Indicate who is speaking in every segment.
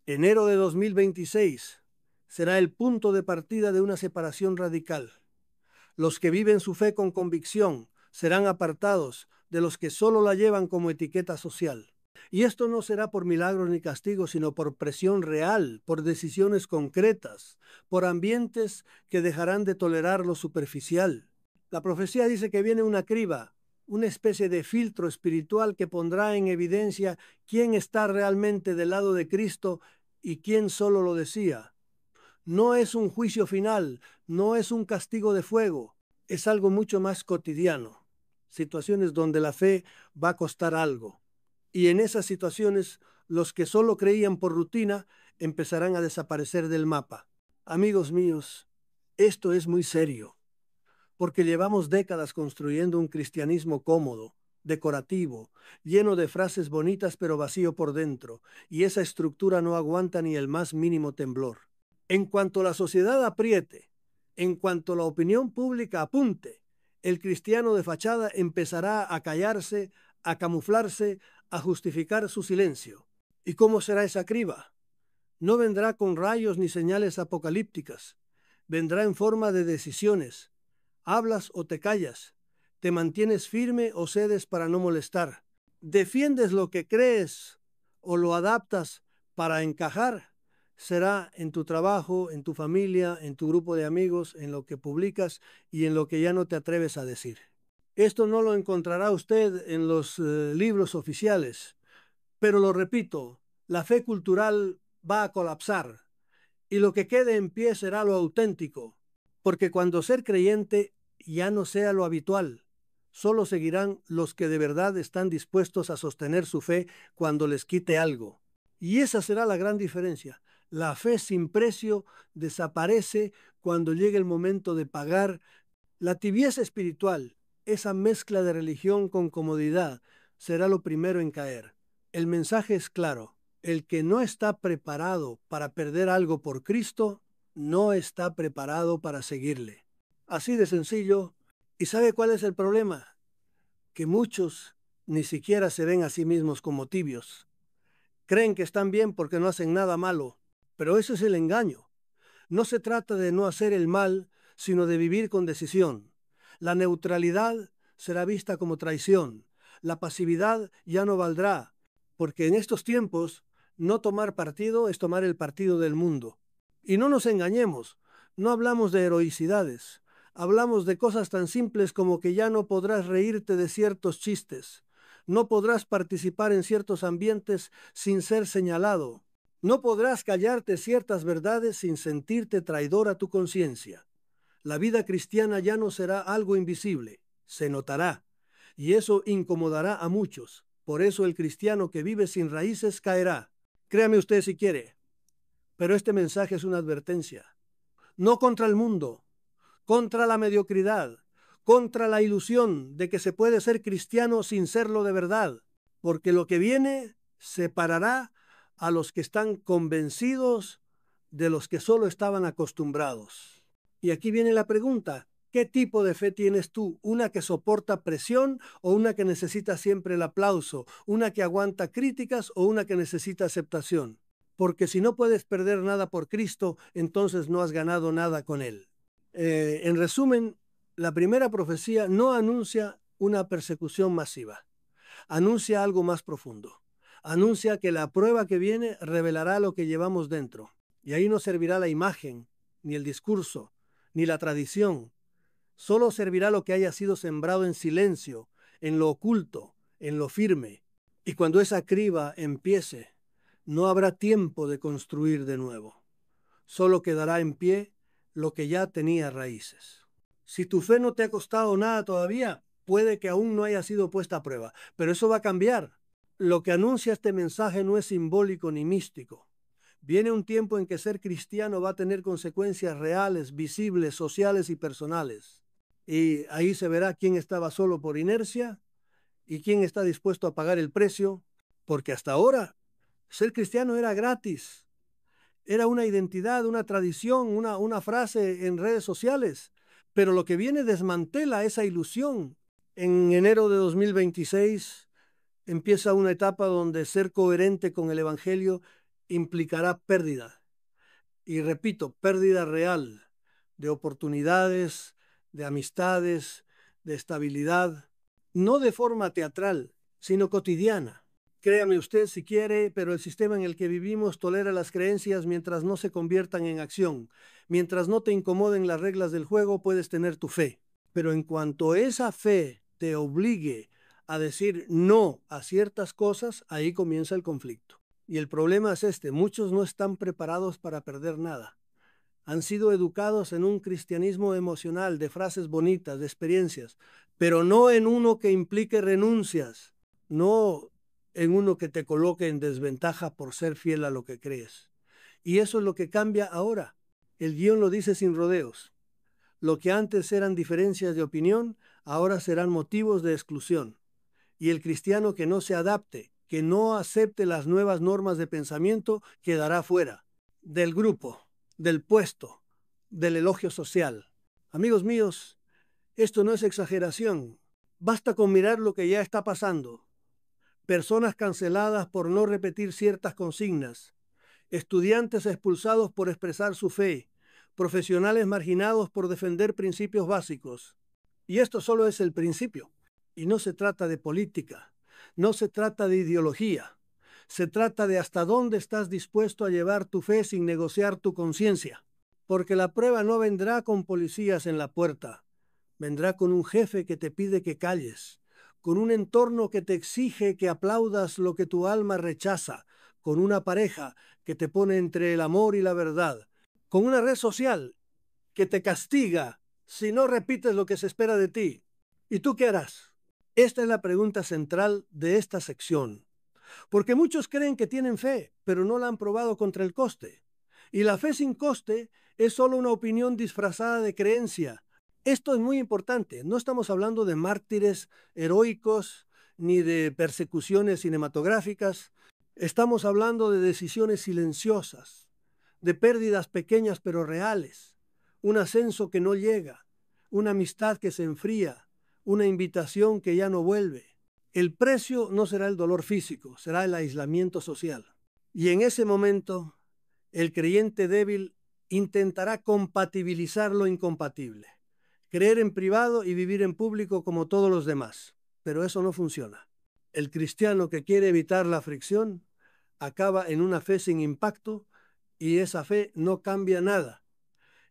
Speaker 1: Enero de 2026 será el punto de partida de una separación radical. Los que viven su fe con convicción serán apartados de los que solo la llevan como etiqueta social. Y esto no será por milagros ni castigos, sino por presión real, por decisiones concretas, por ambientes que dejarán de tolerar lo superficial. La profecía dice que viene una criba, una especie de filtro espiritual que pondrá en evidencia quién está realmente del lado de Cristo y quién solo lo decía. No es un juicio final, no es un castigo de fuego, es algo mucho más cotidiano. Situaciones donde la fe va a costar algo. Y en esas situaciones, los que solo creían por rutina empezarán a desaparecer del mapa. Amigos míos, esto es muy serio, porque llevamos décadas construyendo un cristianismo cómodo, decorativo, lleno de frases bonitas pero vacío por dentro, y esa estructura no aguanta ni el más mínimo temblor. En cuanto la sociedad apriete, en cuanto la opinión pública apunte, el cristiano de fachada empezará a callarse, a camuflarse, a justificar su silencio. ¿Y cómo será esa criba? No vendrá con rayos ni señales apocalípticas. Vendrá en forma de decisiones. Hablas o te callas. Te mantienes firme o cedes para no molestar. Defiendes lo que crees o lo adaptas para encajar. Será en tu trabajo, en tu familia, en tu grupo de amigos, en lo que publicas y en lo que ya no te atreves a decir. Esto no lo encontrará usted en los libros oficiales, pero lo repito, la fe cultural va a colapsar y lo que quede en pie será lo auténtico, porque cuando ser creyente ya no sea lo habitual, solo seguirán los que de verdad están dispuestos a sostener su fe cuando les quite algo. Y esa será la gran diferencia. La fe sin precio desaparece cuando llegue el momento de pagar. La tibieza espiritual, esa mezcla de religión con comodidad, será lo primero en caer. El mensaje es claro. El que no está preparado para perder algo por Cristo, no está preparado para seguirle. Así de sencillo. ¿Y sabe cuál es el problema? Que muchos ni siquiera se ven a sí mismos como tibios. Creen que están bien porque no hacen nada malo, pero eso es el engaño. No se trata de no hacer el mal, sino de vivir con decisión. La neutralidad será vista como traición. La pasividad ya no valdrá, porque en estos tiempos no tomar partido es tomar el partido del mundo. Y no nos engañemos, no hablamos de heroicidades, hablamos de cosas tan simples como que ya no podrás reírte de ciertos chistes, no podrás participar en ciertos ambientes sin ser señalado, no podrás callarte ciertas verdades sin sentirte traidor a tu conciencia. La vida cristiana ya no será algo invisible, se notará, y eso incomodará a muchos. Por eso el cristiano que vive sin raíces caerá. Créame usted si quiere, pero este mensaje es una advertencia. No contra el mundo, contra la mediocridad, contra la ilusión de que se puede ser cristiano sin serlo de verdad, porque lo que viene separará a los que están convencidos de los que solo estaban acostumbrados. Y aquí viene la pregunta, ¿qué tipo de fe tienes tú? ¿Una que soporta presión o una que necesita siempre el aplauso? ¿Una que aguanta críticas o una que necesita aceptación? Porque si no puedes perder nada por Cristo, entonces no has ganado nada con Él. En resumen, la primera profecía no anuncia una persecución masiva, anuncia algo más profundo. Anuncia que la prueba que viene revelará lo que llevamos dentro. Y ahí no servirá la imagen, ni el discurso, ni la tradición. Solo servirá lo que haya sido sembrado en silencio, en lo oculto, en lo firme. Y cuando esa criba empiece, no habrá tiempo de construir de nuevo. Solo quedará en pie lo que ya tenía raíces. Si tu fe no te ha costado nada todavía, puede que aún no haya sido puesta a prueba, pero eso va a cambiar. Lo que anuncia este mensaje no es simbólico ni místico. Viene un tiempo en que ser cristiano va a tener consecuencias reales, visibles, sociales y personales. Y ahí se verá quién estaba solo por inercia y quién está dispuesto a pagar el precio, porque hasta ahora ser cristiano era gratis. Era una identidad, una tradición, una frase en redes sociales. Pero lo que viene desmantela esa ilusión. En enero de 2026 empieza una etapa donde ser coherente con el Evangelio implicará pérdida. Y repito, pérdida real de oportunidades, de amistades, de estabilidad, no de forma teatral, sino cotidiana. Créame usted si quiere, pero el sistema en el que vivimos tolera las creencias mientras no se conviertan en acción. Mientras no te incomoden las reglas del juego, puedes tener tu fe. Pero en cuanto esa fe te obligue a decir no a ciertas cosas, ahí comienza el conflicto. Y el problema es este: muchos no están preparados para perder nada. Han sido educados en un cristianismo emocional, de frases bonitas, de experiencias, pero no en uno que implique renuncias, no en uno que te coloque en desventaja por ser fiel a lo que crees. Y eso es lo que cambia ahora. El guión lo dice sin rodeos. Lo que antes eran diferencias de opinión, ahora serán motivos de exclusión. Y el cristiano que no se adapte, que no acepte las nuevas normas de pensamiento, quedará fuera del grupo, del puesto, del elogio social. Amigos míos, esto no es exageración. Basta con mirar lo que ya está pasando. Personas canceladas por no repetir ciertas consignas, estudiantes expulsados por expresar su fe, profesionales marginados por defender principios básicos. Y esto solo es el principio. Y no se trata de política, no se trata de ideología, se trata de hasta dónde estás dispuesto a llevar tu fe sin negociar tu conciencia. Porque la prueba no vendrá con policías en la puerta, vendrá con un jefe que te pide que calles, con un entorno que te exige que aplaudas lo que tu alma rechaza, con una pareja que te pone entre el amor y la verdad, con una red social que te castiga si no repites lo que se espera de ti. ¿Y tú qué harás? Esta es la pregunta central de esta sección, porque muchos creen que tienen fe, pero no la han probado contra el coste. Y la fe sin coste es solo una opinión disfrazada de creencia. Esto es muy importante. No estamos hablando de mártires heroicos ni de persecuciones cinematográficas. Estamos hablando de decisiones silenciosas, de pérdidas pequeñas pero reales, un ascenso que no llega, una amistad que se enfría, una invitación que ya no vuelve. El precio no será el dolor físico, será el aislamiento social. Y en ese momento, el creyente débil intentará compatibilizar lo incompatible, creer en privado y vivir en público como todos los demás. Pero eso no funciona. El cristiano que quiere evitar la fricción acaba en una fe sin impacto, y esa fe no cambia nada,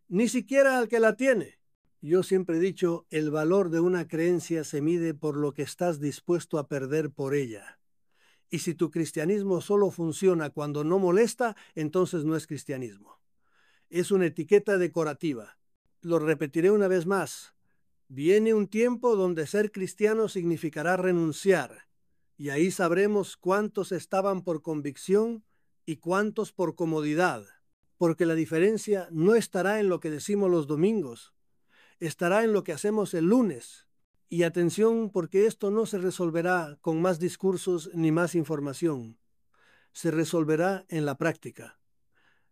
Speaker 1: ni siquiera al que la tiene. Yo siempre he dicho, el valor de una creencia se mide por lo que estás dispuesto a perder por ella. Y si tu cristianismo solo funciona cuando no molesta, entonces no es cristianismo. Es una etiqueta decorativa. Lo repetiré una vez más. Viene un tiempo donde ser cristiano significará renunciar, y ahí sabremos cuántos estaban por convicción y cuántos por comodidad, porque la diferencia no estará en lo que decimos los domingos, estará en lo que hacemos el lunes. Y atención, porque esto no se resolverá con más discursos ni más información. Se resolverá en la práctica.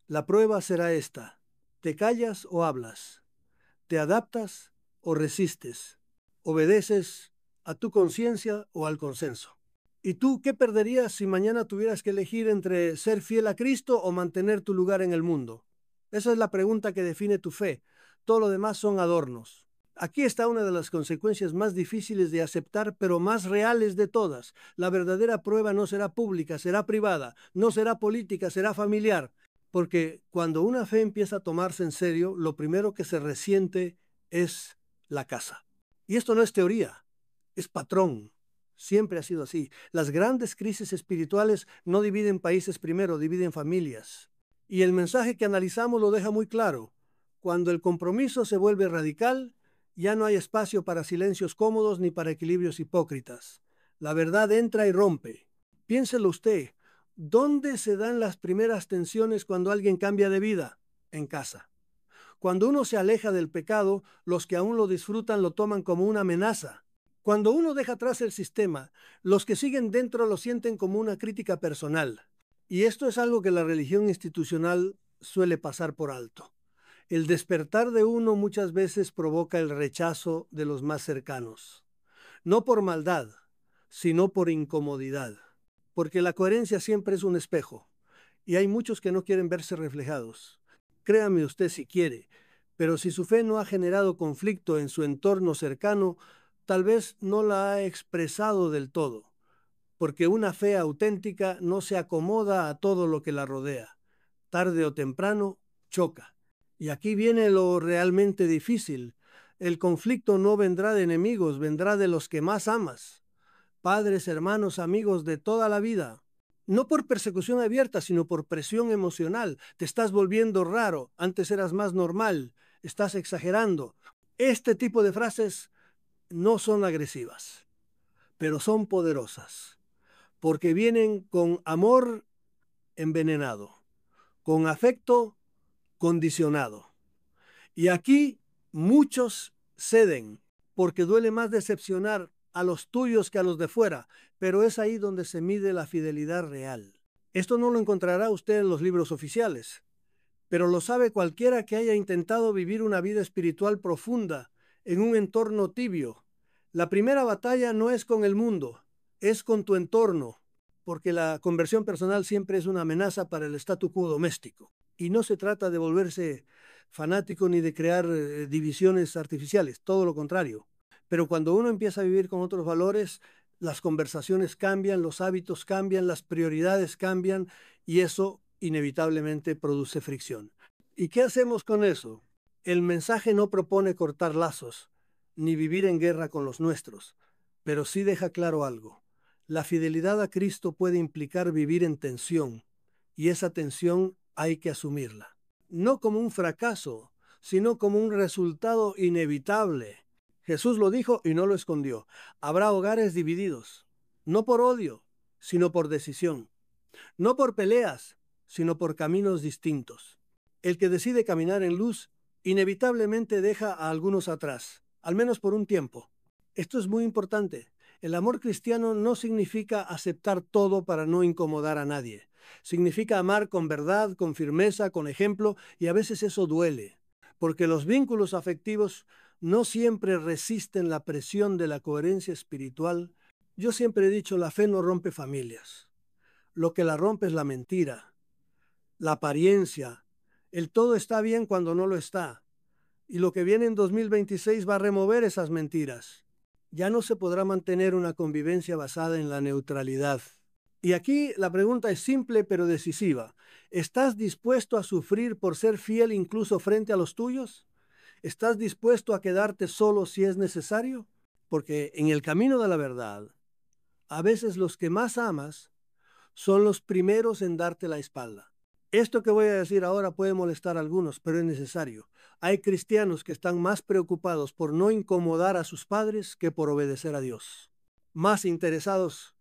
Speaker 1: La prueba será esta: ¿te callas o hablas? ¿Te adaptas o resistes? ¿Obedeces a tu conciencia o al consenso? ¿Y tú qué perderías si mañana tuvieras que elegir entre ser fiel a Cristo o mantener tu lugar en el mundo? Esa es la pregunta que define tu fe. Todo lo demás son adornos. Aquí está una de las consecuencias más difíciles de aceptar, pero más reales de todas. La verdadera prueba no será pública, será privada, no será política, será familiar. Porque cuando una fe empieza a tomarse en serio, lo primero que se resiente es la casa. Y esto no es teoría, es patrón. Siempre ha sido así. Las grandes crisis espirituales no dividen países primero, dividen familias. Y el mensaje que analizamos lo deja muy claro. Cuando el compromiso se vuelve radical, ya no hay espacio para silencios cómodos ni para equilibrios hipócritas. La verdad entra y rompe. Piénselo usted. ¿Dónde se dan las primeras tensiones cuando alguien cambia de vida? En casa. Cuando uno se aleja del pecado, los que aún lo disfrutan lo toman como una amenaza. Cuando uno deja atrás el sistema, los que siguen dentro lo sienten como una crítica personal. Y esto es algo que la religión institucional suele pasar por alto. El despertar de uno muchas veces provoca el rechazo de los más cercanos. No por maldad, sino por incomodidad. Porque la coherencia siempre es un espejo. y hay muchos que no quieren verse reflejados. Créame usted si quiere, pero si su fe no ha generado conflicto en su entorno cercano, tal vez no la ha expresado del todo, porque una fe auténtica no se acomoda a todo lo que la rodea. Tarde o temprano, choca. Y aquí viene lo realmente difícil. El conflicto no vendrá de enemigos, vendrá de los que más amas. Padres, hermanos, amigos de toda la vida. No por persecución abierta, sino por presión emocional. Te estás volviendo raro, antes eras más normal, estás exagerando. Este tipo de frases no son agresivas, pero son poderosas, porque vienen con amor envenenado, con afecto condicionado. Y aquí muchos ceden, porque duele más decepcionar a los tuyos que a los de fuera, pero es ahí donde se mide la fidelidad real. Esto no lo encontrará usted en los libros oficiales, pero lo sabe cualquiera que haya intentado vivir una vida espiritual profunda en un entorno tibio. La primera batalla no es con el mundo, es con tu entorno, porque la conversión personal siempre es una amenaza para el statu quo doméstico. Y no se trata de volverse fanático ni de crear divisiones artificiales, todo lo contrario. Pero cuando uno empieza a vivir con otros valores, las conversaciones cambian, los hábitos cambian, las prioridades cambian y eso inevitablemente produce fricción. ¿Y qué hacemos con eso? El mensaje no propone cortar lazos, ni vivir en guerra con los nuestros, pero sí deja claro algo. La fidelidad a Cristo puede implicar vivir en tensión, y esa tensión hay que asumirla. No como un fracaso, sino como un resultado inevitable. Jesús lo dijo y no lo escondió. Habrá hogares divididos, no por odio, sino por decisión. No por peleas, sino por caminos distintos. El que decide caminar en luz inevitablemente deja a algunos atrás, al menos por un tiempo. Esto es muy importante. El amor cristiano no significa aceptar todo para no incomodar a nadie. Significa amar con verdad, con firmeza, con ejemplo, y a veces eso duele, porque los vínculos afectivos no siempre resisten la presión de la coherencia espiritual. Yo siempre he dicho, la fe no rompe familias. Lo que la rompe es la mentira, la apariencia. El todo está bien cuando no lo está. Y lo que viene en 2026 va a remover esas mentiras. Ya no se podrá mantener una convivencia basada en la neutralidad. Y aquí la pregunta es simple pero decisiva. ¿Estás dispuesto a sufrir por ser fiel incluso frente a los tuyos? ¿Estás dispuesto a quedarte solo si es necesario? Porque en el camino de la verdad, a veces los que más amas son los primeros en darte la espalda. Esto que voy a decir ahora puede molestar a algunos, pero es necesario. Hay cristianos que están más preocupados por no incomodar a sus padres que por obedecer a Dios. Más interesados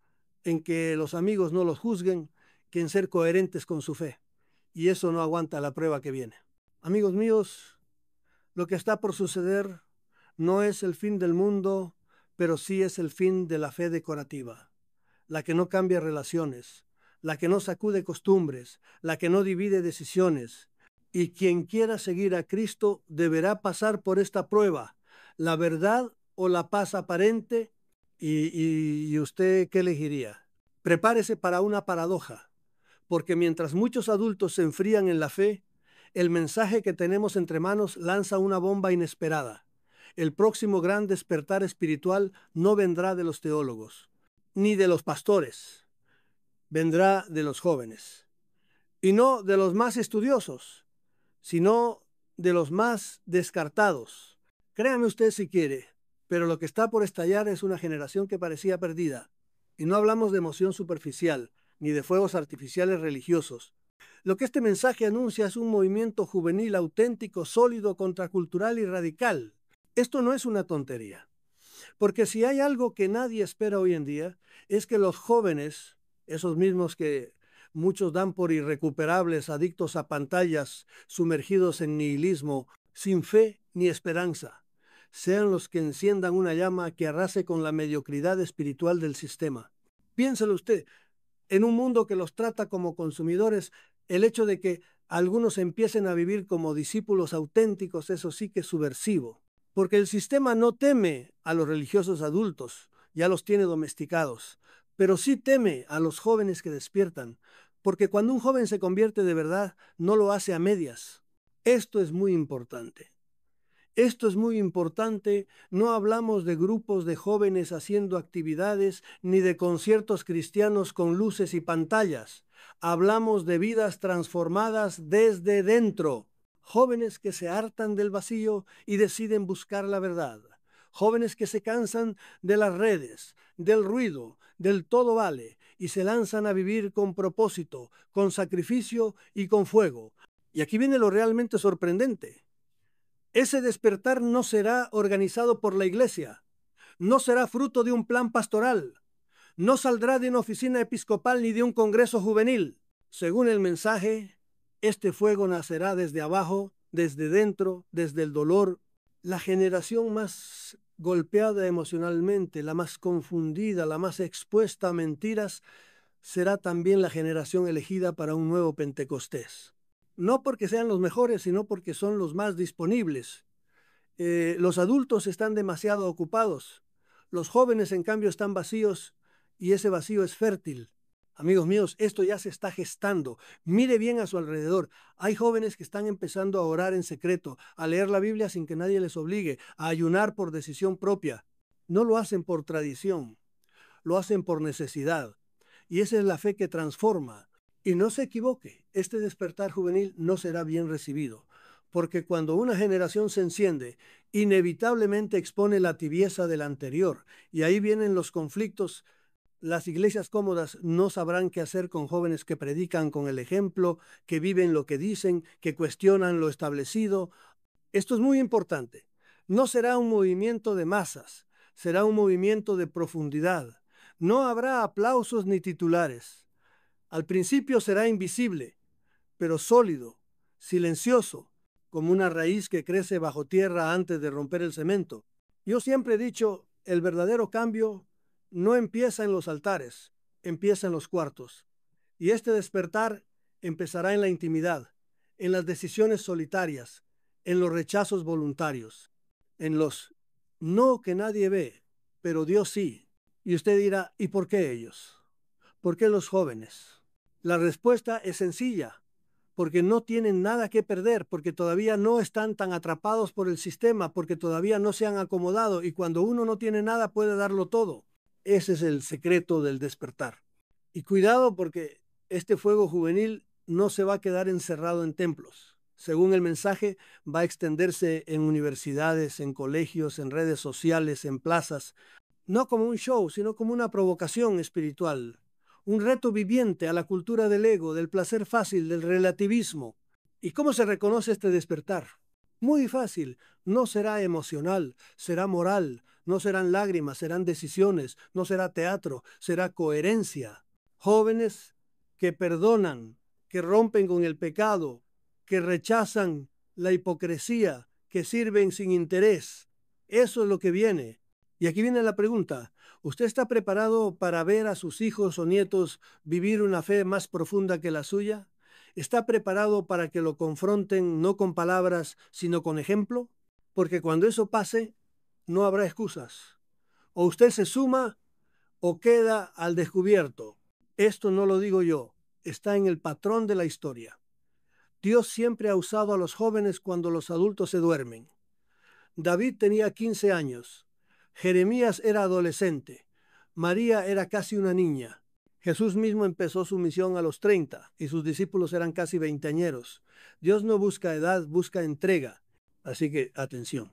Speaker 1: en que los amigos no los juzguen que en ser coherentes con su fe. Y eso no aguanta la prueba que viene. Amigos míos, lo que está por suceder no es el fin del mundo, pero sí es el fin de la fe decorativa, la que no cambia relaciones, la que no sacude costumbres, la que no divide decisiones. Y quien quiera seguir a Cristo deberá pasar por esta prueba, la verdad o la paz aparente. ¿Y usted qué elegiría? Prepárese para una paradoja, porque mientras muchos adultos se enfrían en la fe, el mensaje que tenemos entre manos lanza una bomba inesperada. El próximo gran despertar espiritual no vendrá de los teólogos, ni de los pastores, vendrá de los jóvenes. Y no de los más estudiosos, sino de los más descartados. Créame usted si quiere, pero lo que está por estallar es una generación que parecía perdida. Y no hablamos de emoción superficial, ni de fuegos artificiales religiosos. Lo que este mensaje anuncia es un movimiento juvenil auténtico, sólido, contracultural y radical. Esto no es una tontería, porque si hay algo que nadie espera hoy en día, es que los jóvenes, esos mismos que muchos dan por irrecuperables, adictos a pantallas, sumergidos en nihilismo, sin fe ni esperanza, sean los que enciendan una llama que arrase con la mediocridad espiritual del sistema. Piénselo usted, en un mundo que los trata como consumidores, el hecho de que algunos empiecen a vivir como discípulos auténticos, eso sí que es subversivo, porque el sistema no teme a los religiosos adultos, ya los tiene domesticados, pero sí teme a los jóvenes que despiertan, Porque cuando un joven se convierte de verdad, no lo hace a medias. Esto es muy importante. Esto es muy importante. No hablamos de grupos de jóvenes haciendo actividades ni de conciertos cristianos con luces y pantallas. Hablamos de vidas transformadas desde dentro. Jóvenes que se hartan del vacío y deciden buscar la verdad. Jóvenes que se cansan de las redes, del ruido, del todo vale y se lanzan a vivir con propósito, con sacrificio y con fuego. Y aquí viene lo realmente sorprendente. Ese despertar no será organizado por la iglesia, no será fruto de un plan pastoral, no saldrá de una oficina episcopal ni de un congreso juvenil. Según el mensaje, este fuego nacerá desde abajo, desde dentro, desde el dolor. La generación más golpeada emocionalmente, la más confundida, la más expuesta a mentiras, será también la generación elegida para un nuevo Pentecostés. No porque sean los mejores, sino porque son los más disponibles. Los adultos están demasiado ocupados. Los jóvenes, en cambio, están vacíos y ese vacío es fértil. Amigos míos, esto ya se está gestando. Mire bien a su alrededor. Hay jóvenes que están empezando a orar en secreto, a leer la Biblia sin que nadie les obligue, a ayunar por decisión propia. No lo hacen por tradición, lo hacen por necesidad. Y esa es la fe que transforma. Y no se equivoque, este despertar juvenil no será bien recibido, porque cuando una generación se enciende, inevitablemente expone la tibieza de la anterior, y ahí vienen los conflictos. Las iglesias cómodas no sabrán qué hacer con jóvenes que predican con el ejemplo, que viven lo que dicen, que cuestionan lo establecido. Esto es muy importante. No será un movimiento de masas, será un movimiento de profundidad. No habrá aplausos ni titulares. Al principio será invisible, pero sólido, silencioso, como una raíz que crece bajo tierra antes de romper el cemento. Yo siempre he dicho, el verdadero cambio no empieza en los altares, empieza en los cuartos. Y este despertar empezará en la intimidad, en las decisiones solitarias, en los rechazos voluntarios, en los no que nadie ve, pero Dios sí. Y usted dirá, ¿y por qué ellos? ¿Por qué los jóvenes? La respuesta es sencilla, porque no tienen nada que perder, porque todavía no están tan atrapados por el sistema, porque todavía no se han acomodado y cuando uno no tiene nada puede darlo todo. Ese es el secreto del despertar. Y cuidado porque este fuego juvenil no se va a quedar encerrado en templos. Según el mensaje, va a extenderse en universidades, en colegios, en redes sociales, en plazas, no como un show, sino como una provocación espiritual, un reto viviente a la cultura del ego, del placer fácil, del relativismo. ¿Y cómo se reconoce este despertar? Muy fácil, no será emocional, será moral, no serán lágrimas, serán decisiones, no será teatro, será coherencia. Jóvenes que perdonan, que rompen con el pecado, que rechazan la hipocresía, que sirven sin interés. Eso es lo que viene. Y aquí viene la pregunta, ¿usted está preparado para ver a sus hijos o nietos vivir una fe más profunda que la suya? ¿Está preparado para que lo confronten no con palabras, sino con ejemplo? Porque cuando eso pase, no habrá excusas. O usted se suma o queda al descubierto. Esto no lo digo yo, está en el patrón de la historia. Dios siempre ha usado a los jóvenes cuando los adultos se duermen. David tenía 15 años. Jeremías era adolescente. María era casi una niña. Jesús mismo empezó su misión a los 30 y sus discípulos eran casi veinteañeros. Dios no busca edad, busca entrega. Así que atención.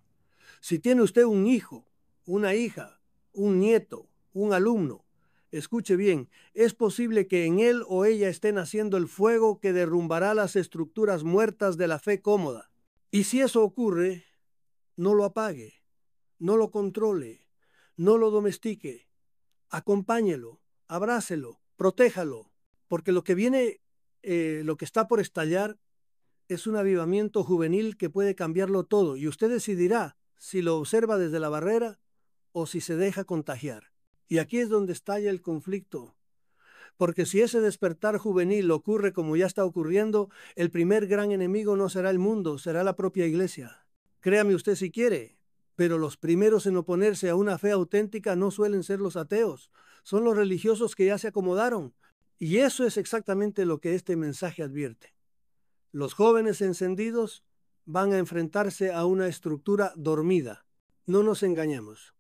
Speaker 1: Si tiene usted un hijo, una hija, un nieto, un alumno, escuche bien, es posible que en él o ella esté naciendo el fuego que derrumbará las estructuras muertas de la fe cómoda. Y si eso ocurre, no lo apague, no lo controle, no lo domestique, acompáñelo, abrácelo, protéjalo, porque lo que viene, lo que está por estallar es un avivamiento juvenil que puede cambiarlo todo y usted decidirá si lo observa desde la barrera o si se deja contagiar. Y aquí es donde estalla el conflicto, porque si ese despertar juvenil ocurre como ya está ocurriendo, el primer gran enemigo no será el mundo, será la propia iglesia. Créame usted si quiere, pero los primeros en oponerse a una fe auténtica no suelen ser los ateos, son los religiosos que ya se acomodaron. Y eso es exactamente lo que este mensaje advierte. Los jóvenes encendidos van a enfrentarse a una estructura dormida. No nos engañemos.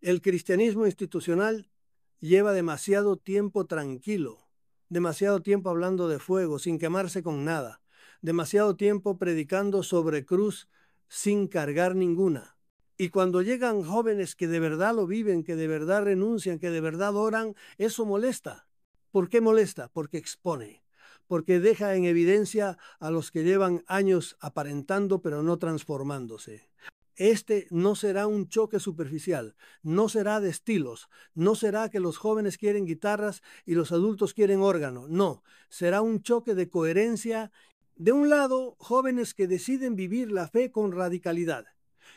Speaker 1: El cristianismo institucional lleva demasiado tiempo tranquilo, demasiado tiempo hablando de fuego sin quemarse con nada, demasiado tiempo predicando sobre cruz sin cargar ninguna. Y cuando llegan jóvenes que de verdad lo viven, que de verdad renuncian, que de verdad oran, eso molesta. ¿Por qué molesta? Porque expone, porque deja en evidencia a los que llevan años aparentando pero no transformándose. Este no será un choque superficial, no será de estilos, no será que los jóvenes quieren guitarras y los adultos quieren órgano, no, será un choque de coherencia. De un lado, jóvenes que deciden vivir la fe con radicalidad,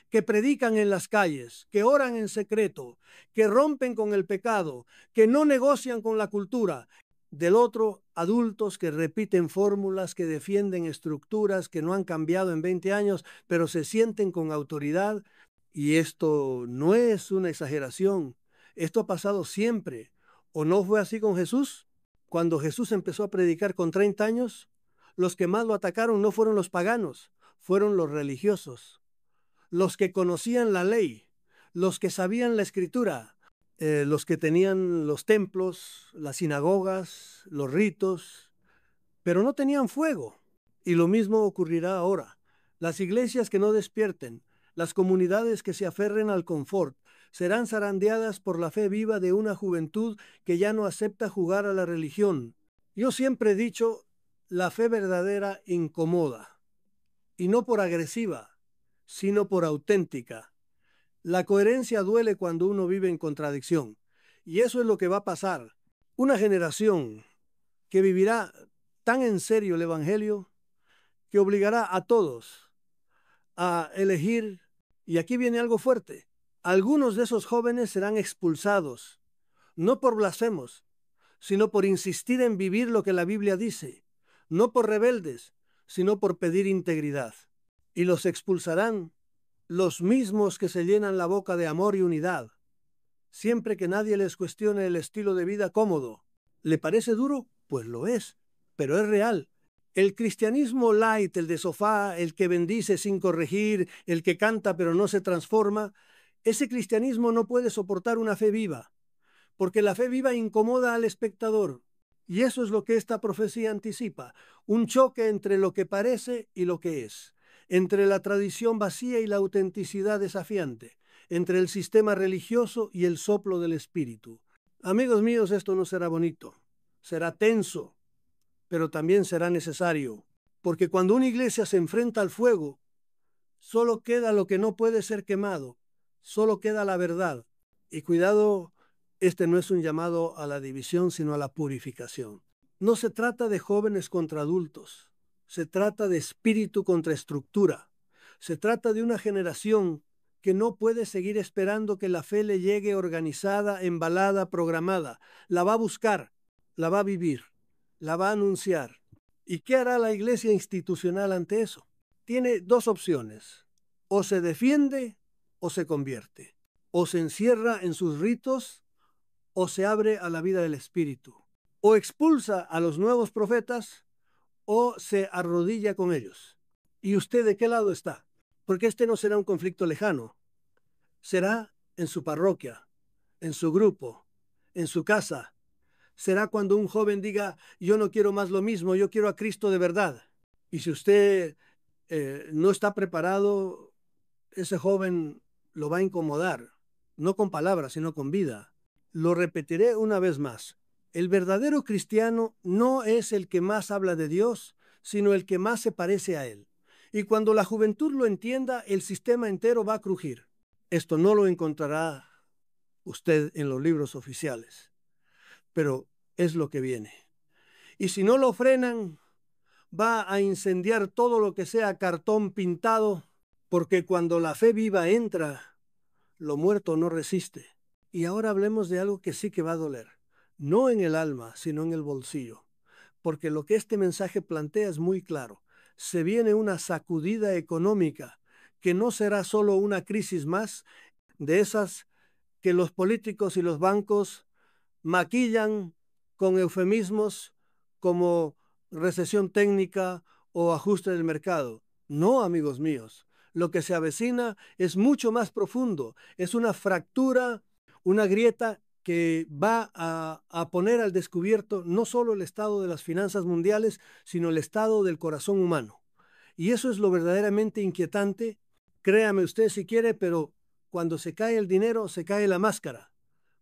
Speaker 1: que predican en las calles, que oran en secreto, que rompen con el pecado, que no negocian con la cultura. Del otro, adultos que repiten fórmulas, que defienden estructuras que no han cambiado en 20 años, pero se sienten con autoridad. Y esto no es una exageración. Esto ha pasado siempre. ¿O no fue así con Jesús? Cuando Jesús empezó a predicar con 30 años, los que más lo atacaron no fueron los paganos, fueron los religiosos, los que conocían la ley, los que sabían la escritura, los que tenían los templos, las sinagogas, los ritos, pero no tenían fuego. Y lo mismo ocurrirá ahora. Las iglesias que no despierten, las comunidades que se aferren al confort, serán zarandeadas por la fe viva de una juventud que ya no acepta jugar a la religión. Yo siempre he dicho, la fe verdadera incomoda, y no por agresiva, sino por auténtica. La coherencia duele cuando uno vive en contradicción. Y eso es lo que va a pasar. Una generación que vivirá tan en serio el Evangelio que obligará a todos a elegir. Y aquí viene algo fuerte. Algunos de esos jóvenes serán expulsados, no por blasfemos, sino por insistir en vivir lo que la Biblia dice, no por rebeldes, sino por pedir integridad. Y los expulsarán los mismos que se llenan la boca de amor y unidad, siempre que nadie les cuestione el estilo de vida cómodo. ¿Le parece duro? Pues lo es, pero es real. El cristianismo light, el de sofá, el que bendice sin corregir, el que canta pero no se transforma, ese cristianismo no puede soportar una fe viva, porque la fe viva incomoda al espectador. Y eso es lo que esta profecía anticipa, un choque entre lo que parece y lo que es, entre la tradición vacía y la autenticidad desafiante, entre el sistema religioso y el soplo del espíritu. Amigos míos, esto no será bonito, será tenso, pero también será necesario, porque cuando una iglesia se enfrenta al fuego, solo queda lo que no puede ser quemado, solo queda la verdad. Y cuidado, este no es un llamado a la división, sino a la purificación. No se trata de jóvenes contra adultos, se trata de espíritu contra estructura. Se trata de una generación que no puede seguir esperando que la fe le llegue organizada, embalada, programada. La va a buscar, la va a vivir, la va a anunciar. ¿Y qué hará la iglesia institucional ante eso? Tiene dos opciones: o se defiende o se convierte, o se encierra en sus ritos o se abre a la vida del Espíritu, o expulsa a los nuevos profetas o se arrodilla con ellos. ¿Y usted de qué lado está? Porque este no será un conflicto lejano, será en su parroquia, en su grupo, en su casa. Será cuando un joven diga, yo no quiero más lo mismo, yo quiero a Cristo de verdad. Y si usted no está preparado, ese joven lo va a incomodar, no con palabras, sino con vida. Lo repetiré una vez más. El verdadero cristiano no es el que más habla de Dios, sino el que más se parece a Él. Y cuando la juventud lo entienda, el sistema entero va a crujir. Esto no lo encontrará usted en los libros oficiales, pero es lo que viene. Y si no lo frenan, va a incendiar todo lo que sea cartón pintado, porque cuando la fe viva entra, lo muerto no resiste. Y ahora hablemos de algo que sí que va a doler, no en el alma, sino en el bolsillo, porque lo que este mensaje plantea es muy claro. Se viene una sacudida económica que no será solo una crisis más de esas que los políticos y los bancos maquillan con eufemismos como recesión técnica o ajuste del mercado. No, amigos míos, lo que se avecina es mucho más profundo, es una fractura, una grieta que va a poner al descubierto no solo el estado de las finanzas mundiales, sino el estado del corazón humano. Y eso es lo verdaderamente inquietante. Créame usted si quiere, pero cuando se cae el dinero, se cae la máscara,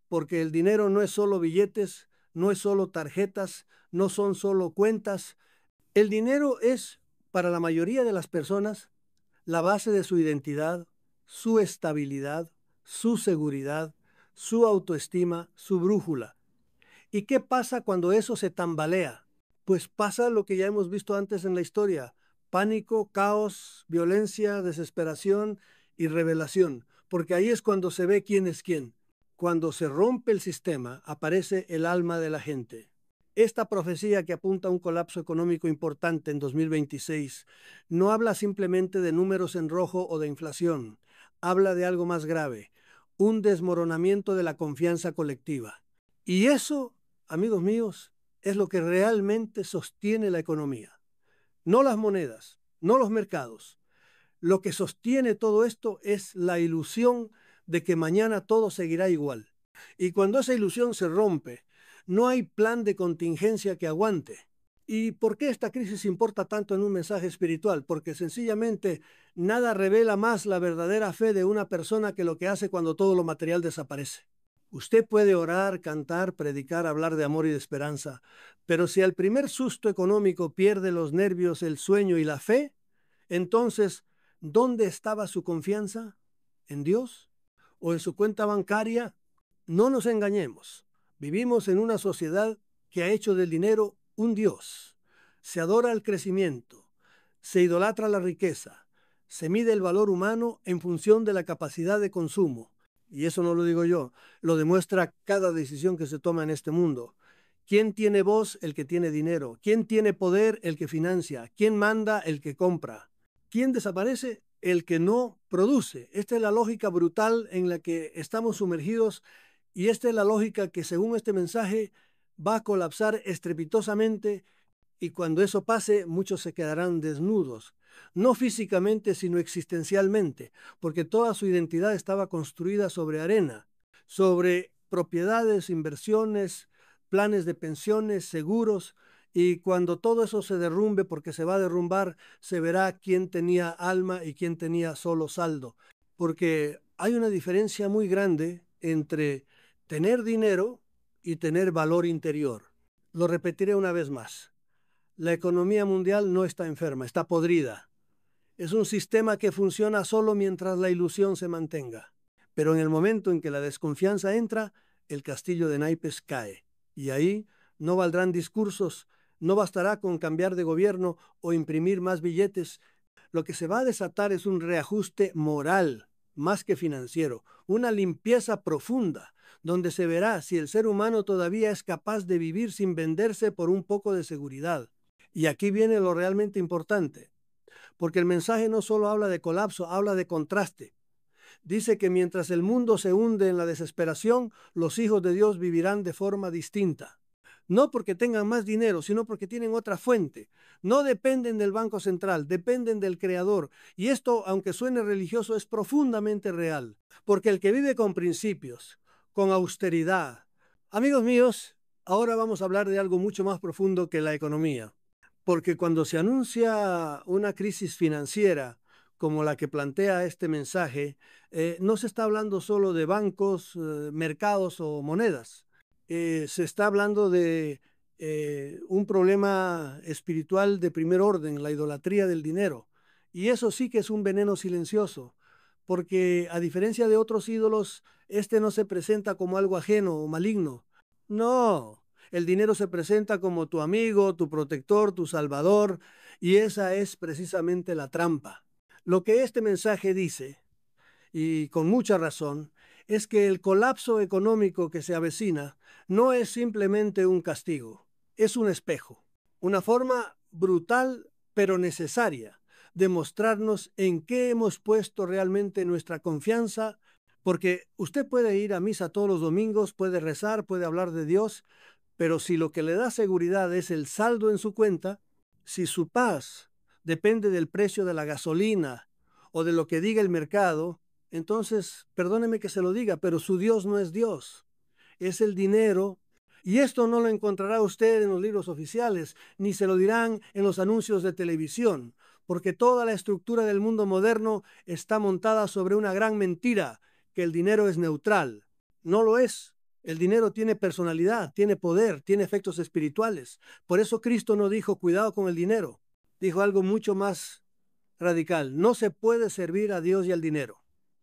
Speaker 1: porque el dinero no es solo billetes, no es solo tarjetas, no son solo cuentas. El dinero es, para la mayoría de las personas, la base de su identidad, su estabilidad, su seguridad, su autoestima, su brújula. ¿Y qué pasa cuando eso se tambalea? Pues pasa lo que ya hemos visto antes en la historia: pánico, caos, violencia, desesperación y revelación, porque ahí es cuando se ve quién es quién. Cuando se rompe el sistema, aparece el alma de la gente. Esta profecía, que apunta a un colapso económico importante en 2026, no habla simplemente de números en rojo o de inflación, habla de algo más grave: un desmoronamiento de la confianza colectiva. Y eso, amigos míos, es lo que realmente sostiene la economía. No las monedas, no los mercados. Lo que sostiene todo esto es la ilusión de que mañana todo seguirá igual. Y cuando esa ilusión se rompe, no hay plan de contingencia que aguante. ¿Y por qué esta crisis importa tanto en un mensaje espiritual? Porque sencillamente nada revela más la verdadera fe de una persona que lo que hace cuando todo lo material desaparece. Usted puede orar, cantar, predicar, hablar de amor y de esperanza, pero si al primer susto económico pierde los nervios, el sueño y la fe, entonces, ¿dónde estaba su confianza? ¿En Dios? ¿O en su cuenta bancaria? No nos engañemos. Vivimos en una sociedad que ha hecho del dinero un dios. Se adora el crecimiento, se idolatra la riqueza, se mide el valor humano en función de la capacidad de consumo. Y eso no lo digo yo, lo demuestra cada decisión que se toma en este mundo. ¿Quién tiene voz? El que tiene dinero. ¿Quién tiene poder? El que financia. ¿Quién manda? El que compra. ¿Quién desaparece? El que no produce. Esta es la lógica brutal en la que estamos sumergidos, y esta es la lógica que, según este mensaje, va a colapsar estrepitosamente, y cuando eso pase, muchos se quedarán desnudos, no físicamente, sino existencialmente, porque toda su identidad estaba construida sobre arena, sobre propiedades, inversiones, planes de pensiones, seguros, y cuando todo eso se derrumbe, porque se va a derrumbar, se verá quién tenía alma y quién tenía solo saldo, porque hay una diferencia muy grande entre tener dinero y tener valor interior. Lo repetiré una vez más. La economía mundial no está enferma, está podrida. Es un sistema que funciona solo mientras la ilusión se mantenga. Pero en el momento en que la desconfianza entra, el castillo de naipes cae. Y ahí no valdrán discursos, no bastará con cambiar de gobierno o imprimir más billetes. Lo que se va a desatar es un reajuste moral, más que financiero, una limpieza profunda, donde se verá si el ser humano todavía es capaz de vivir sin venderse por un poco de seguridad. Y aquí viene lo realmente importante, porque el mensaje no solo habla de colapso, habla de contraste. Dice que mientras el mundo se hunde en la desesperación, los hijos de Dios vivirán de forma distinta. No porque tengan más dinero, sino porque tienen otra fuente. No dependen del Banco Central, dependen del Creador. Y esto, aunque suene religioso, es profundamente real. Porque el que vive con principios, con austeridad. Amigos míos, ahora vamos a hablar de algo mucho más profundo que la economía. Porque cuando se anuncia una crisis financiera como la que plantea este mensaje, no se está hablando solo de bancos, mercados o monedas. Se está hablando de un problema espiritual de primer orden, la idolatría del dinero. Y eso sí que es un veneno silencioso, porque a diferencia de otros ídolos, este no se presenta como algo ajeno o maligno. No, el dinero se presenta como tu amigo, tu protector, tu salvador, y esa es precisamente la trampa. Lo que este mensaje dice, y con mucha razón, es que el colapso económico que se avecina no es simplemente un castigo, es un espejo, una forma brutal pero necesaria de mostrarnos en qué hemos puesto realmente nuestra confianza, porque usted puede ir a misa todos los domingos, puede rezar, puede hablar de Dios, Pero si lo que le da seguridad es el saldo en su cuenta, si su paz depende del precio de la gasolina o de lo que diga el mercado, entonces, perdóneme que se lo diga, pero su Dios no es Dios, es el dinero. Y esto no lo encontrará usted en los libros oficiales, ni se lo dirán en los anuncios de televisión, porque toda la estructura del mundo moderno está montada sobre una gran mentira, que el dinero es neutral. No lo es. El dinero tiene personalidad, tiene poder, tiene efectos espirituales. Por eso Cristo no dijo cuidado con el dinero. Dijo algo mucho más radical. No se puede servir a Dios y al dinero.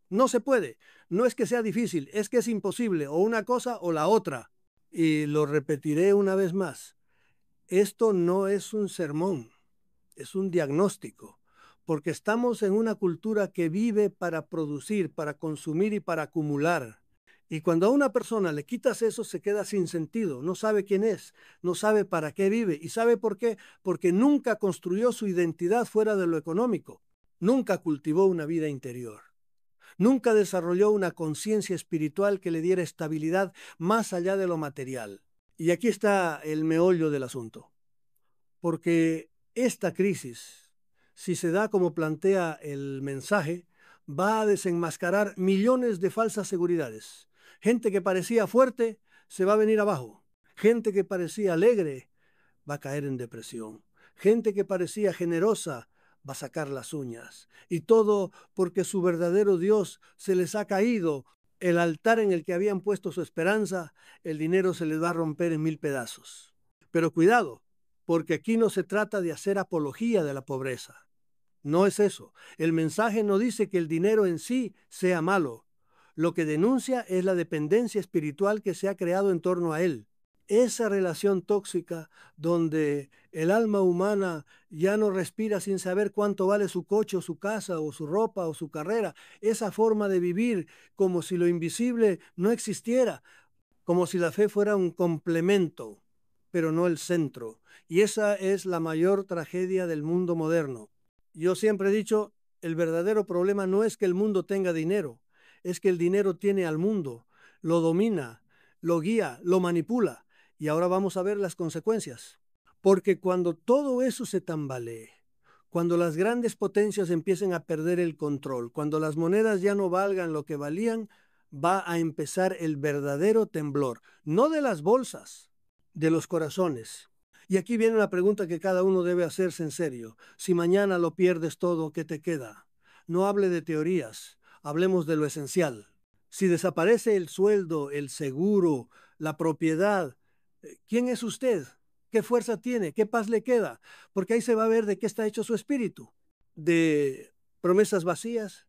Speaker 1: No se puede. No es que sea difícil, es que es imposible, o una cosa o la otra. Y lo repetiré una vez más. Esto no es un sermón, es un diagnóstico, porque estamos en una cultura que vive para producir, para consumir y para acumular. Y cuando a una persona le quitas eso, se queda sin sentido, no sabe quién es, no sabe para qué vive. ¿Y sabe por qué? Porque nunca construyó su identidad fuera de lo económico, nunca cultivó una vida interior. Nunca desarrolló una conciencia espiritual que le diera estabilidad más allá de lo material. Y aquí está el meollo del asunto. Porque esta crisis, si se da como plantea el mensaje, va a desenmascarar millones de falsas seguridades. Gente que parecía fuerte se va a venir abajo. Gente que parecía alegre va a caer en depresión. Gente que parecía generosa va a sacar las uñas. Y todo porque su verdadero Dios se les ha caído. El altar en el que habían puesto su esperanza, el dinero se les va a romper en 1000 pedazos. Pero cuidado, porque aquí no se trata de hacer apología de la pobreza. No es eso. El mensaje no dice que el dinero en sí sea malo. Lo que denuncia es la dependencia espiritual que se ha creado en torno a él. Esa relación tóxica donde el alma humana ya no respira sin saber cuánto vale su coche o su casa o su ropa o su carrera. Esa forma de vivir como si lo invisible no existiera, como si la fe fuera un complemento, pero no el centro. Y esa es la mayor tragedia del mundo moderno. Yo siempre he dicho, el verdadero problema no es que el mundo tenga dinero, es que el dinero tiene al mundo, lo domina, lo guía, lo manipula. Y ahora vamos a ver las consecuencias. Porque cuando todo eso se tambalee, cuando las grandes potencias empiecen a perder el control, cuando las monedas ya no valgan lo que valían, va a empezar el verdadero temblor, no de las bolsas, de los corazones. Y aquí viene una pregunta que cada uno debe hacerse en serio. Si mañana lo pierdes todo, ¿qué te queda? No hable de teorías, hablemos de lo esencial. Si desaparece el sueldo, el seguro, la propiedad, ¿quién es usted? ¿Qué fuerza tiene? ¿Qué paz le queda? Porque ahí se va a ver de qué está hecho su espíritu. ¿De promesas vacías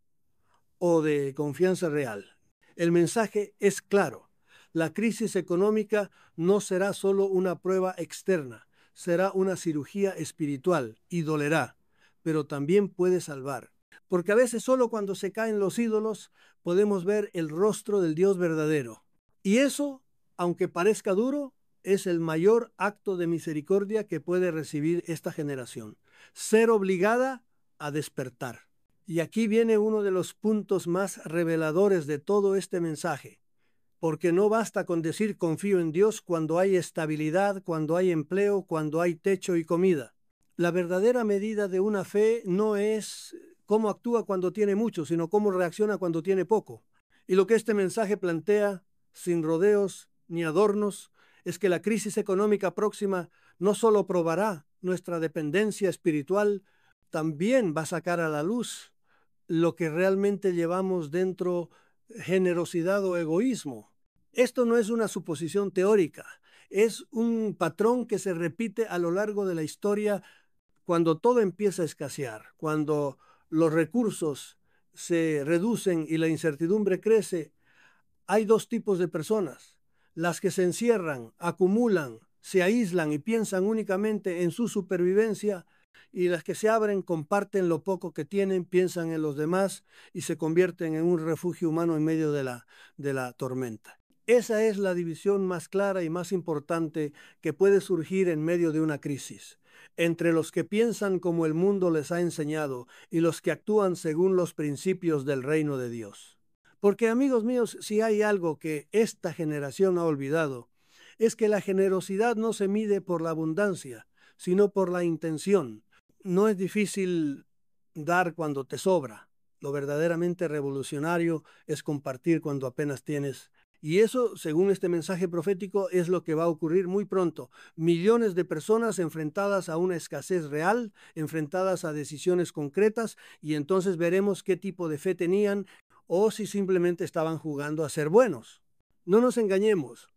Speaker 1: o de confianza real? El mensaje es claro. La crisis económica no será solo una prueba externa, será una cirugía espiritual y dolerá, pero también puede salvar. Porque a veces solo cuando se caen los ídolos podemos ver el rostro del Dios verdadero. Y eso, aunque parezca duro, es el mayor acto de misericordia que puede recibir esta generación. Ser obligada a despertar. Y aquí viene uno de los puntos más reveladores de todo este mensaje, porque no basta con decir confío en Dios cuando hay estabilidad, cuando hay empleo, cuando hay techo y comida. La verdadera medida de una fe no es cómo actúa cuando tiene mucho, sino cómo reacciona cuando tiene poco. Y lo que este mensaje plantea, sin rodeos ni adornos, es que la crisis económica próxima no solo probará nuestra dependencia espiritual, también va a sacar a la luz lo que realmente llevamos dentro, generosidad o egoísmo. Esto no es una suposición teórica, es un patrón que se repite a lo largo de la historia cuando todo empieza a escasear, cuando los recursos se reducen y la incertidumbre crece. Hay dos tipos de personas: las que se encierran, acumulan, se aíslan y piensan únicamente en su supervivencia, y las que se abren, comparten lo poco que tienen, piensan en los demás y se convierten en un refugio humano en medio de la tormenta. Esa es la división más clara y más importante que puede surgir en medio de una crisis, entre los que piensan como el mundo les ha enseñado y los que actúan según los principios del reino de Dios. Porque, amigos míos, si hay algo que esta generación ha olvidado, es que la generosidad no se mide por la abundancia, sino por la intención. No es difícil dar cuando te sobra. Lo verdaderamente revolucionario es compartir cuando apenas tienes. Y eso, según este mensaje profético, es lo que va a ocurrir muy pronto. Millones de personas enfrentadas a una escasez real, enfrentadas a decisiones concretas, y entonces veremos qué tipo de fe tenían o si simplemente estaban jugando a ser buenos. No nos engañemos.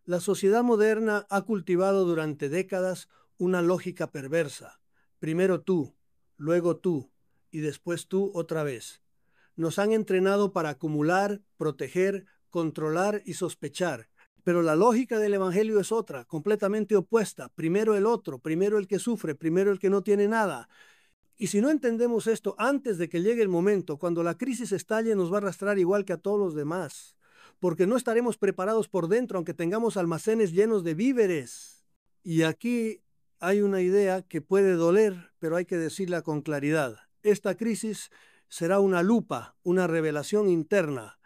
Speaker 1: La sociedad moderna ha cultivado durante décadas una lógica perversa. Primero tú, luego tú, y después tú otra vez. Nos han entrenado para acumular, proteger, controlar y sospechar. Pero la lógica del Evangelio es otra, completamente opuesta. Primero el otro, primero el que sufre, primero el que no tiene nada. Y si no entendemos esto antes de que llegue el momento, cuando la crisis estalle, nos va a arrastrar igual que a todos los demás, porque no estaremos preparados por dentro, aunque tengamos almacenes llenos de víveres. Y aquí hay una idea que puede doler, pero hay que decirla con claridad. Esta crisis será una lupa, una revelación interna,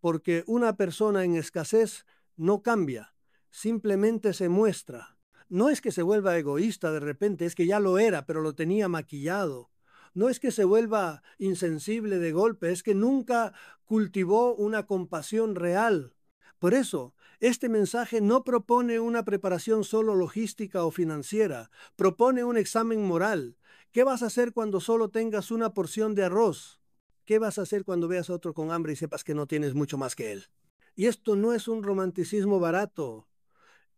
Speaker 1: porque una persona en escasez no cambia, simplemente se muestra. No es que se vuelva egoísta de repente, es que ya lo era, pero lo tenía maquillado. No es que se vuelva insensible de golpe, es que nunca cultivó una compasión real. Por eso, este mensaje no propone una preparación solo logística o financiera, propone un examen moral. ¿Qué vas a hacer cuando solo tengas una porción de arroz? ¿Qué vas a hacer cuando veas a otro con hambre y sepas que no tienes mucho más que él? Y esto no es un romanticismo barato.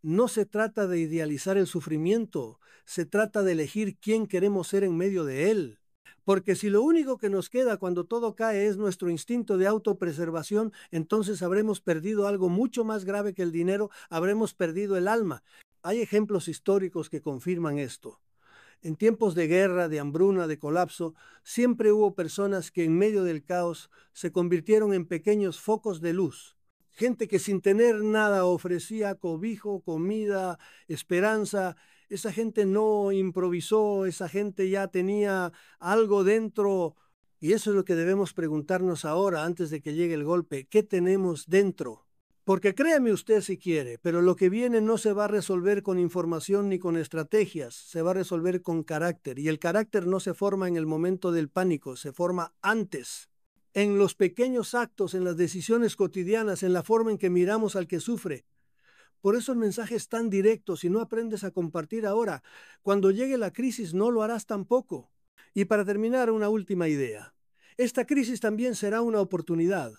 Speaker 1: No se trata de idealizar el sufrimiento, se trata de elegir quién queremos ser en medio de él. Porque si lo único que nos queda cuando todo cae es nuestro instinto de autopreservación, entonces habremos perdido algo mucho más grave que el dinero, habremos perdido el alma. Hay ejemplos históricos que confirman esto. En tiempos de guerra, de hambruna, de colapso, siempre hubo personas que en medio del caos se convirtieron en pequeños focos de luz. Gente que sin tener nada ofrecía cobijo, comida, esperanza. Esa gente no improvisó, esa gente ya tenía algo dentro. Y eso es lo que debemos preguntarnos ahora antes de que llegue el golpe. ¿Qué tenemos dentro? Porque créame usted si quiere, pero lo que viene no se va a resolver con información ni con estrategias, se va a resolver con carácter. Y el carácter no se forma en el momento del pánico, se forma antes, en los pequeños actos, en las decisiones cotidianas, en la forma en que miramos al que sufre. Por eso el mensaje es tan directo. Si no aprendes a compartir ahora, cuando llegue la crisis no lo harás tampoco. Y para terminar, una última idea. Esta crisis también será una oportunidad,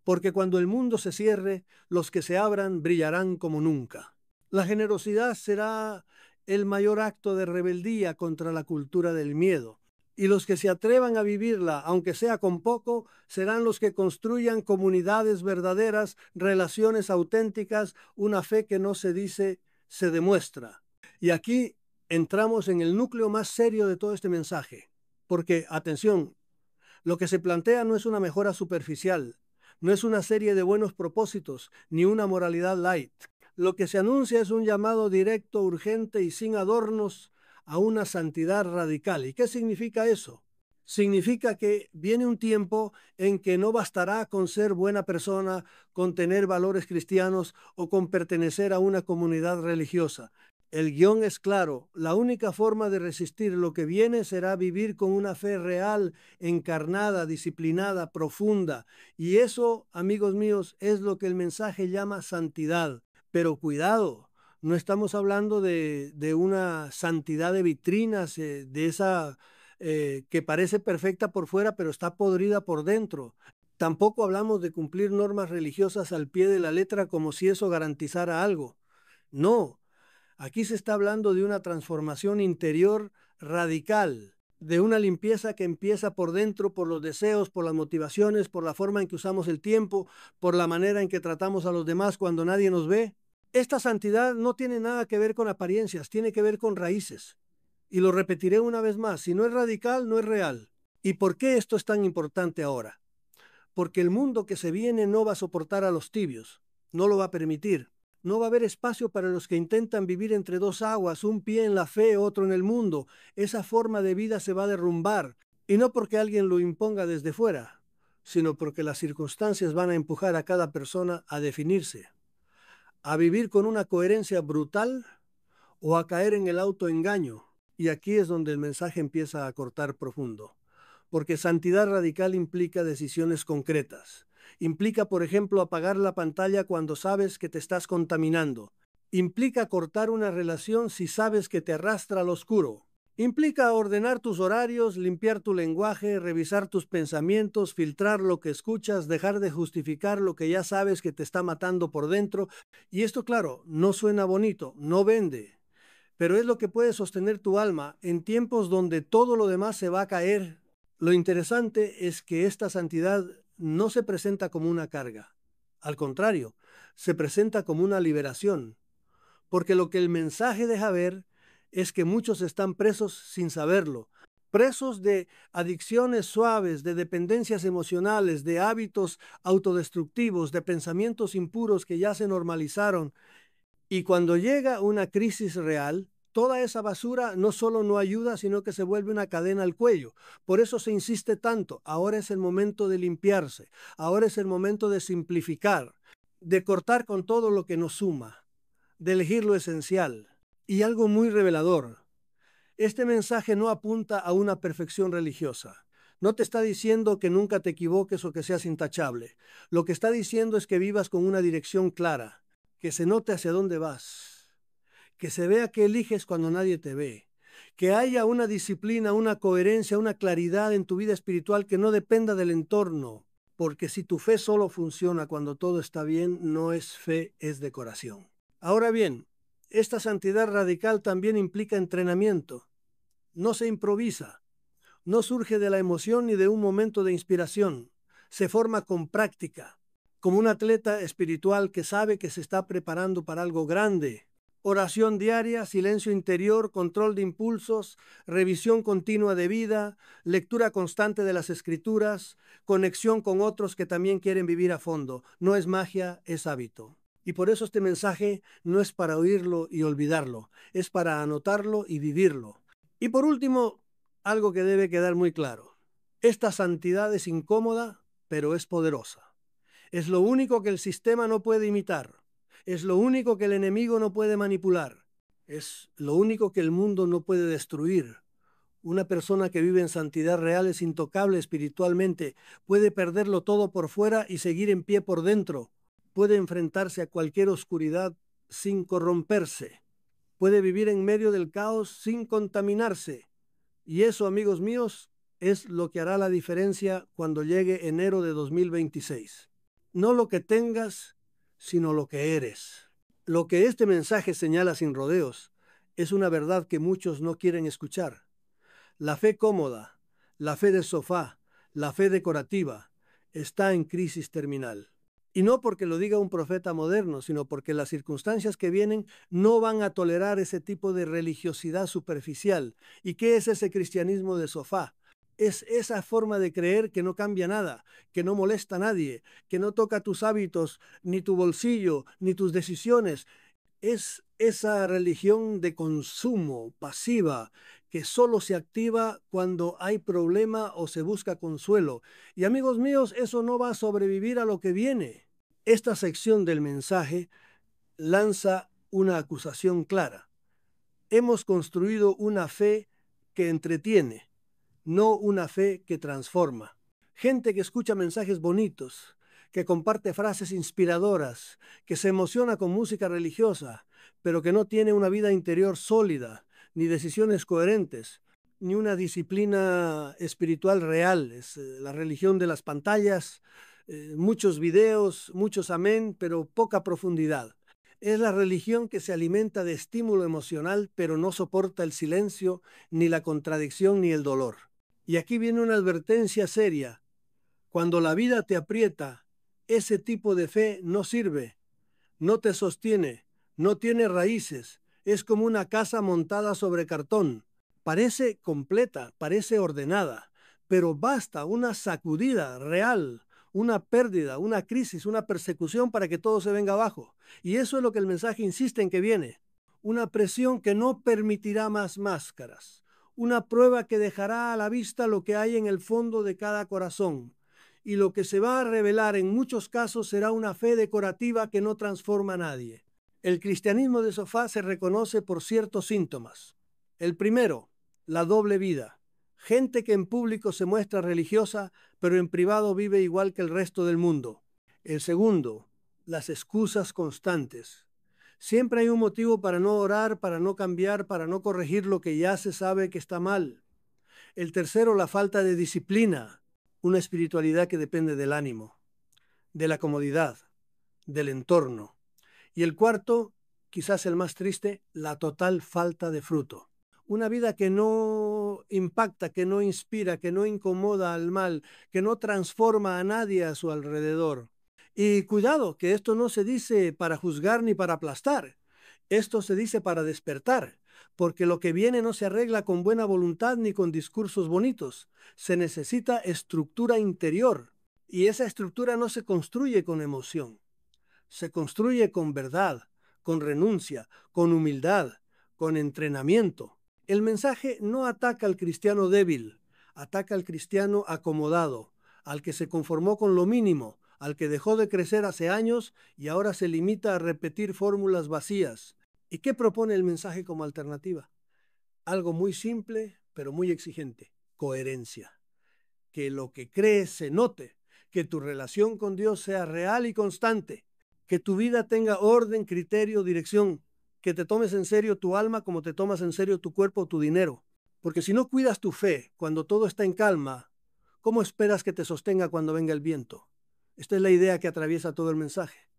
Speaker 1: porque cuando el mundo se cierre, los que se abran brillarán como nunca. La generosidad será el mayor acto de rebeldía contra la cultura del miedo. Y los que se atrevan a vivirla, aunque sea con poco, serán los que construyan comunidades verdaderas, relaciones auténticas, una fe que no se dice, se demuestra. Y aquí entramos en el núcleo más serio de todo este mensaje. Porque, atención, lo que se plantea no es una mejora superficial, no es una serie de buenos propósitos, ni una moralidad light. Lo que se anuncia es un llamado directo, urgente y sin adornos a una santidad radical. ¿Y qué significa eso? Significa que viene un tiempo en que no bastará con ser buena persona, con tener valores cristianos o con pertenecer a una comunidad religiosa. El guión es claro, la única forma de resistir lo que viene será vivir con una fe real, encarnada, disciplinada, profunda. Y eso, amigos míos, es lo que el mensaje llama santidad. Pero cuidado, no estamos hablando de una santidad de vitrinas, de esa que parece perfecta por fuera, pero está podrida por dentro. Tampoco hablamos de cumplir normas religiosas al pie de la letra como si eso garantizara algo. No. Aquí se está hablando de una transformación interior radical, de una limpieza que empieza por dentro, por los deseos, por las motivaciones, por la forma en que usamos el tiempo, por la manera en que tratamos a los demás cuando nadie nos ve. Esta santidad no tiene nada que ver con apariencias, tiene que ver con raíces. Y lo repetiré una vez más, si no es radical, no es real. ¿Y por qué esto es tan importante ahora? Porque el mundo que se viene no va a soportar a los tibios, no lo va a permitir. No va a haber espacio para los que intentan vivir entre dos aguas, un pie en la fe, otro en el mundo. Esa forma de vida se va a derrumbar. Y no porque alguien lo imponga desde fuera, sino porque las circunstancias van a empujar a cada persona a definirse. a vivir con una coherencia brutal o a caer en el autoengaño. Y aquí es donde el mensaje empieza a cortar profundo, porque santidad radical implica decisiones concretas. Implica, por ejemplo, apagar la pantalla cuando sabes que te estás contaminando. Implica cortar una relación si sabes que te arrastra al oscuro. Implica ordenar tus horarios, limpiar tu lenguaje, revisar tus pensamientos, filtrar lo que escuchas, dejar de justificar lo que ya sabes que te está matando por dentro. Y esto, claro, no suena bonito, no vende, pero es lo que puede sostener tu alma en tiempos donde todo lo demás se va a caer. Lo interesante es que esta santidad no se presenta como una carga. Al contrario, se presenta como una liberación, porque lo que el mensaje deja ver es que muchos están presos sin saberlo, presos de adicciones suaves, de dependencias emocionales, de hábitos autodestructivos, de pensamientos impuros que ya se normalizaron. Y cuando llega una crisis real, toda esa basura no solo no ayuda, sino que se vuelve una cadena al cuello. Por eso se insiste tanto. Ahora es el momento de limpiarse. Ahora es el momento de simplificar, de cortar con todo lo que nos suma, de elegir lo esencial. Y algo muy revelador. Este mensaje no apunta a una perfección religiosa. No te está diciendo que nunca te equivoques o que seas intachable. Lo que está diciendo es que vivas con una dirección clara, que se note hacia dónde vas, que se vea que eliges cuando nadie te ve, que haya una disciplina, una coherencia, una claridad en tu vida espiritual que no dependa del entorno, porque si tu fe solo funciona cuando todo está bien, no es fe, es decoración. Ahora bien, esta santidad radical también implica entrenamiento. No se improvisa, no surge de la emoción ni de un momento de inspiración, se forma con práctica, como un atleta espiritual que sabe que se está preparando para algo grande. Oración diaria, silencio interior, control de impulsos, revisión continua de vida, lectura constante de las escrituras, conexión con otros que también quieren vivir a fondo. No es magia, es hábito. Y por eso este mensaje no es para oírlo y olvidarlo, es para anotarlo y vivirlo. Y por último, algo que debe quedar muy claro. Esta santidad es incómoda, pero es poderosa. Es lo único que el sistema no puede imitar. Es lo único que el enemigo no puede manipular. Es lo único que el mundo no puede destruir. Una persona que vive en santidad real es intocable espiritualmente. Puede perderlo todo por fuera y seguir en pie por dentro. Puede enfrentarse a cualquier oscuridad sin corromperse. Puede vivir en medio del caos sin contaminarse. Y eso, amigos míos, es lo que hará la diferencia cuando llegue enero de 2026. No lo que tengas, sino lo que eres. Lo que este mensaje señala sin rodeos es una verdad que muchos no quieren escuchar. La fe cómoda, la fe de sofá, la fe decorativa, está en crisis terminal. Y no porque lo diga un profeta moderno, sino porque las circunstancias que vienen no van a tolerar ese tipo de religiosidad superficial. ¿Y qué es ese cristianismo de sofá? Es esa forma de creer que no cambia nada, que no molesta a nadie, que no toca tus hábitos, ni tu bolsillo, ni tus decisiones. Es esa religión de consumo pasiva que solo se activa cuando hay problema o se busca consuelo. Y amigos míos, eso no va a sobrevivir a lo que viene. Esta sección del mensaje lanza una acusación clara. Hemos construido una fe que entretiene, no una fe que transforma. Gente que escucha mensajes bonitos, que comparte frases inspiradoras, que se emociona con música religiosa, pero que no tiene una vida interior sólida, ni decisiones coherentes, ni una disciplina espiritual real. Es la religión de las pantallas, muchos videos, muchos amén, pero poca profundidad. Es la religión que se alimenta de estímulo emocional, pero no soporta el silencio, ni la contradicción, ni el dolor. Y aquí viene una advertencia seria. Cuando la vida te aprieta, ese tipo de fe no sirve, no te sostiene, no tiene raíces, es como una casa montada sobre cartón. Parece completa, parece ordenada, pero basta una sacudida real, una pérdida, una crisis, una persecución para que todo se venga abajo. Y eso es lo que el mensaje insiste en que viene. Una presión que no permitirá más máscaras. Una prueba que dejará a la vista lo que hay en el fondo de cada corazón. Y lo que se va a revelar en muchos casos será una fe decorativa que no transforma a nadie. El cristianismo de sofá se reconoce por ciertos síntomas. El primero, la doble vida. Gente que en público se muestra religiosa, pero en privado vive igual que el resto del mundo. El segundo, las excusas constantes. Siempre hay un motivo para no orar, para no cambiar, para no corregir lo que ya se sabe que está mal. El tercero, la falta de disciplina, una espiritualidad que depende del ánimo, de la comodidad, del entorno. Y el cuarto, quizás el más triste, la total falta de fruto. Una vida que no impacta, que no inspira, que no incomoda al mal, que no transforma a nadie a su alrededor. Y cuidado, que esto no se dice para juzgar ni para aplastar. Esto se dice para despertar, porque lo que viene no se arregla con buena voluntad ni con discursos bonitos. Se necesita estructura interior. Y esa estructura no se construye con emoción. Se construye con verdad, con renuncia, con humildad, con entrenamiento. El mensaje no ataca al cristiano débil, ataca al cristiano acomodado, al que se conformó con lo mínimo, al que dejó de crecer hace años y ahora se limita a repetir fórmulas vacías. ¿Y qué propone el mensaje como alternativa? Algo muy simple, pero muy exigente: coherencia. Que lo que crees se note, que tu relación con Dios sea real y constante, que tu vida tenga orden, criterio, dirección, que te tomes en serio tu alma como te tomas en serio tu cuerpo o tu dinero. Porque si no cuidas tu fe cuando todo está en calma, ¿cómo esperas que te sostenga cuando venga el viento? Esta es la idea que atraviesa todo el mensaje.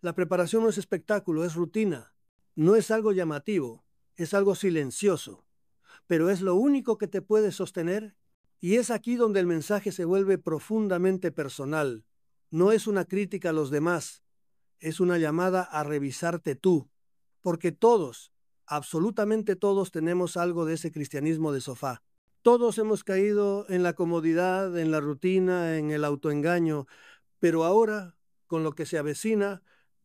Speaker 1: La preparación no es espectáculo, es rutina. No es algo llamativo, es algo silencioso, pero es lo único que te puede sostener. Y es aquí donde el mensaje se vuelve profundamente personal. No es una crítica a los demás, es una llamada a revisarte tú, porque todos, absolutamente todos, tenemos algo de ese cristianismo de sofá. Todos hemos caído en la comodidad, en la rutina, en el autoengaño, pero ahora, con lo que se avecina,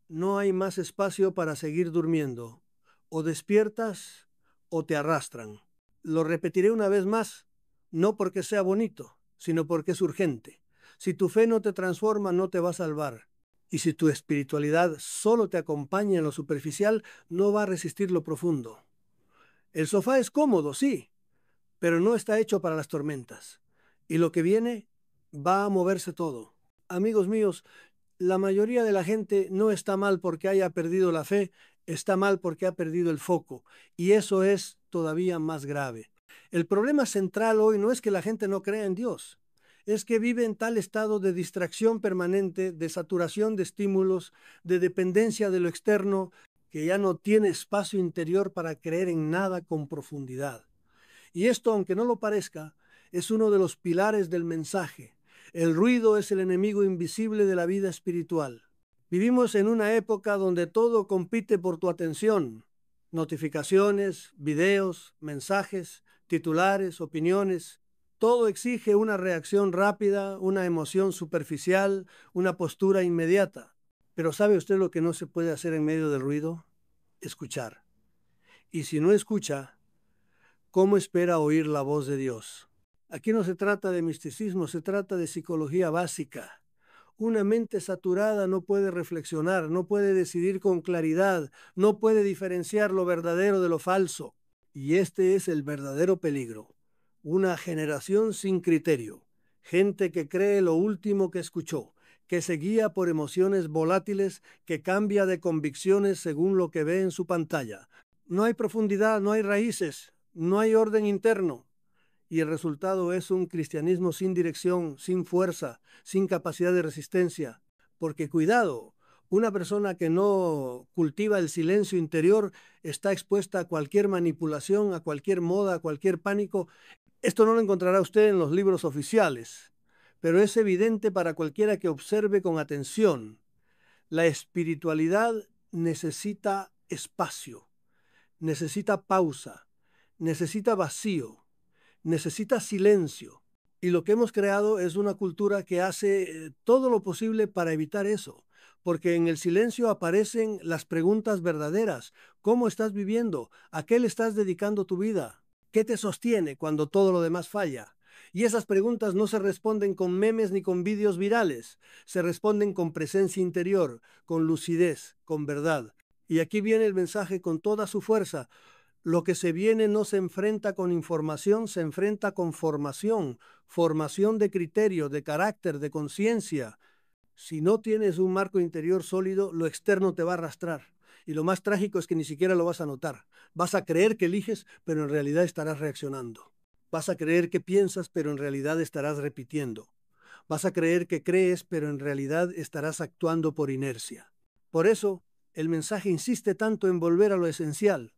Speaker 1: no hay más espacio para seguir durmiendo. O despiertas o te arrastran. Lo repetiré una vez más, no porque sea bonito, sino porque es urgente. Si tu fe no te transforma, no te va a salvar. Y si tu espiritualidad solo te acompaña en lo superficial, no va a resistir lo profundo. El sofá es cómodo, sí, pero no está hecho para las tormentas. Y lo que viene va a moverse todo. Amigos míos, la mayoría de la gente no está mal porque haya perdido la fe, está mal porque ha perdido el foco. Y eso es todavía más grave. El problema central hoy no es que la gente no crea en Dios, es que vive en tal estado de distracción permanente, de saturación de estímulos, de dependencia de lo externo, que ya no tiene espacio interior para creer en nada con profundidad. Y esto, aunque no lo parezca, es uno de los pilares del mensaje. El ruido es el enemigo invisible de la vida espiritual. Vivimos en una época donde todo compite por tu atención. Notificaciones, videos, mensajes, titulares, opiniones. Todo exige una reacción rápida, una emoción superficial, una postura inmediata. Pero ¿sabe usted lo que no se puede hacer en medio del ruido? Escuchar. Y si no escucha, ¿cómo espera oír la voz de Dios? Aquí no se trata de misticismo, se trata de psicología básica. Una mente saturada no puede reflexionar, no puede decidir con claridad, no puede diferenciar lo verdadero de lo falso. Y este es el verdadero peligro. Una generación sin criterio. Gente que cree lo último que escuchó, que se guía por emociones volátiles, que cambia de convicciones según lo que ve en su pantalla. No hay profundidad, no hay raíces, no hay orden interno. Y el resultado es un cristianismo sin dirección, sin fuerza, sin capacidad de resistencia. Porque cuidado, una persona que no cultiva el silencio interior está expuesta a cualquier manipulación, a cualquier moda, a cualquier pánico. Esto no lo encontrará usted en los libros oficiales, pero es evidente para cualquiera que observe con atención. La espiritualidad necesita espacio, necesita pausa, necesita vacío, necesita silencio. Y lo que hemos creado es una cultura que hace todo lo posible para evitar eso, porque en el silencio aparecen las preguntas verdaderas. ¿Cómo estás viviendo? ¿A qué le estás dedicando tu vida? ¿Qué te sostiene cuando todo lo demás falla? Y esas preguntas no se responden con memes ni con vídeos virales, se responden con presencia interior, con lucidez, con verdad. Y aquí viene el mensaje con toda su fuerza. Lo que se viene no se enfrenta con información, se enfrenta con formación, formación de criterio, de carácter, de conciencia. Si no tienes un marco interior sólido, lo externo te va a arrastrar. Y lo más trágico es que ni siquiera lo vas a notar. Vas a creer que eliges, pero en realidad estarás reaccionando. Vas a creer que piensas, pero en realidad estarás repitiendo. Vas a creer que crees, pero en realidad estarás actuando por inercia. Por eso, el mensaje insiste tanto en volver a lo esencial.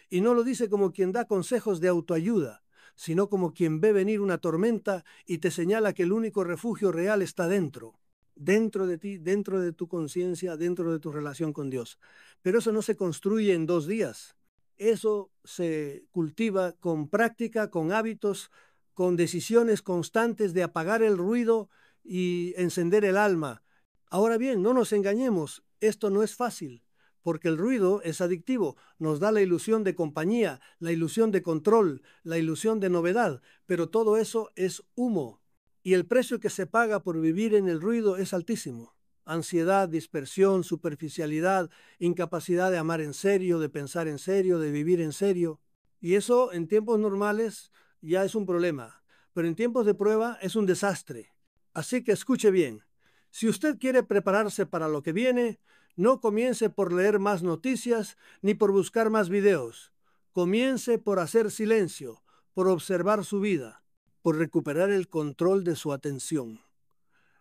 Speaker 1: Y no lo dice como quien da consejos de autoayuda, sino como quien ve venir una tormenta y te señala que el único refugio real está dentro de ti, dentro de tu conciencia, dentro de tu relación con Dios. Pero eso no se construye en 2 días. Eso se cultiva con práctica, con hábitos, con decisiones constantes de apagar el ruido y encender el alma. Ahora bien, no nos engañemos, esto no es fácil, porque el ruido es adictivo, nos da la ilusión de compañía, la ilusión de control, la ilusión de novedad, pero todo eso es humo. Y el precio que se paga por vivir en el ruido es altísimo. Ansiedad, dispersión, superficialidad, incapacidad de amar en serio, de pensar en serio, de vivir en serio. Y eso en tiempos normales ya es un problema, pero en tiempos de prueba es un desastre. Así que escuche bien. Si usted quiere prepararse para lo que viene, no comience por leer más noticias ni por buscar más videos. Comience por hacer silencio, por observar su vida, por recuperar el control de su atención.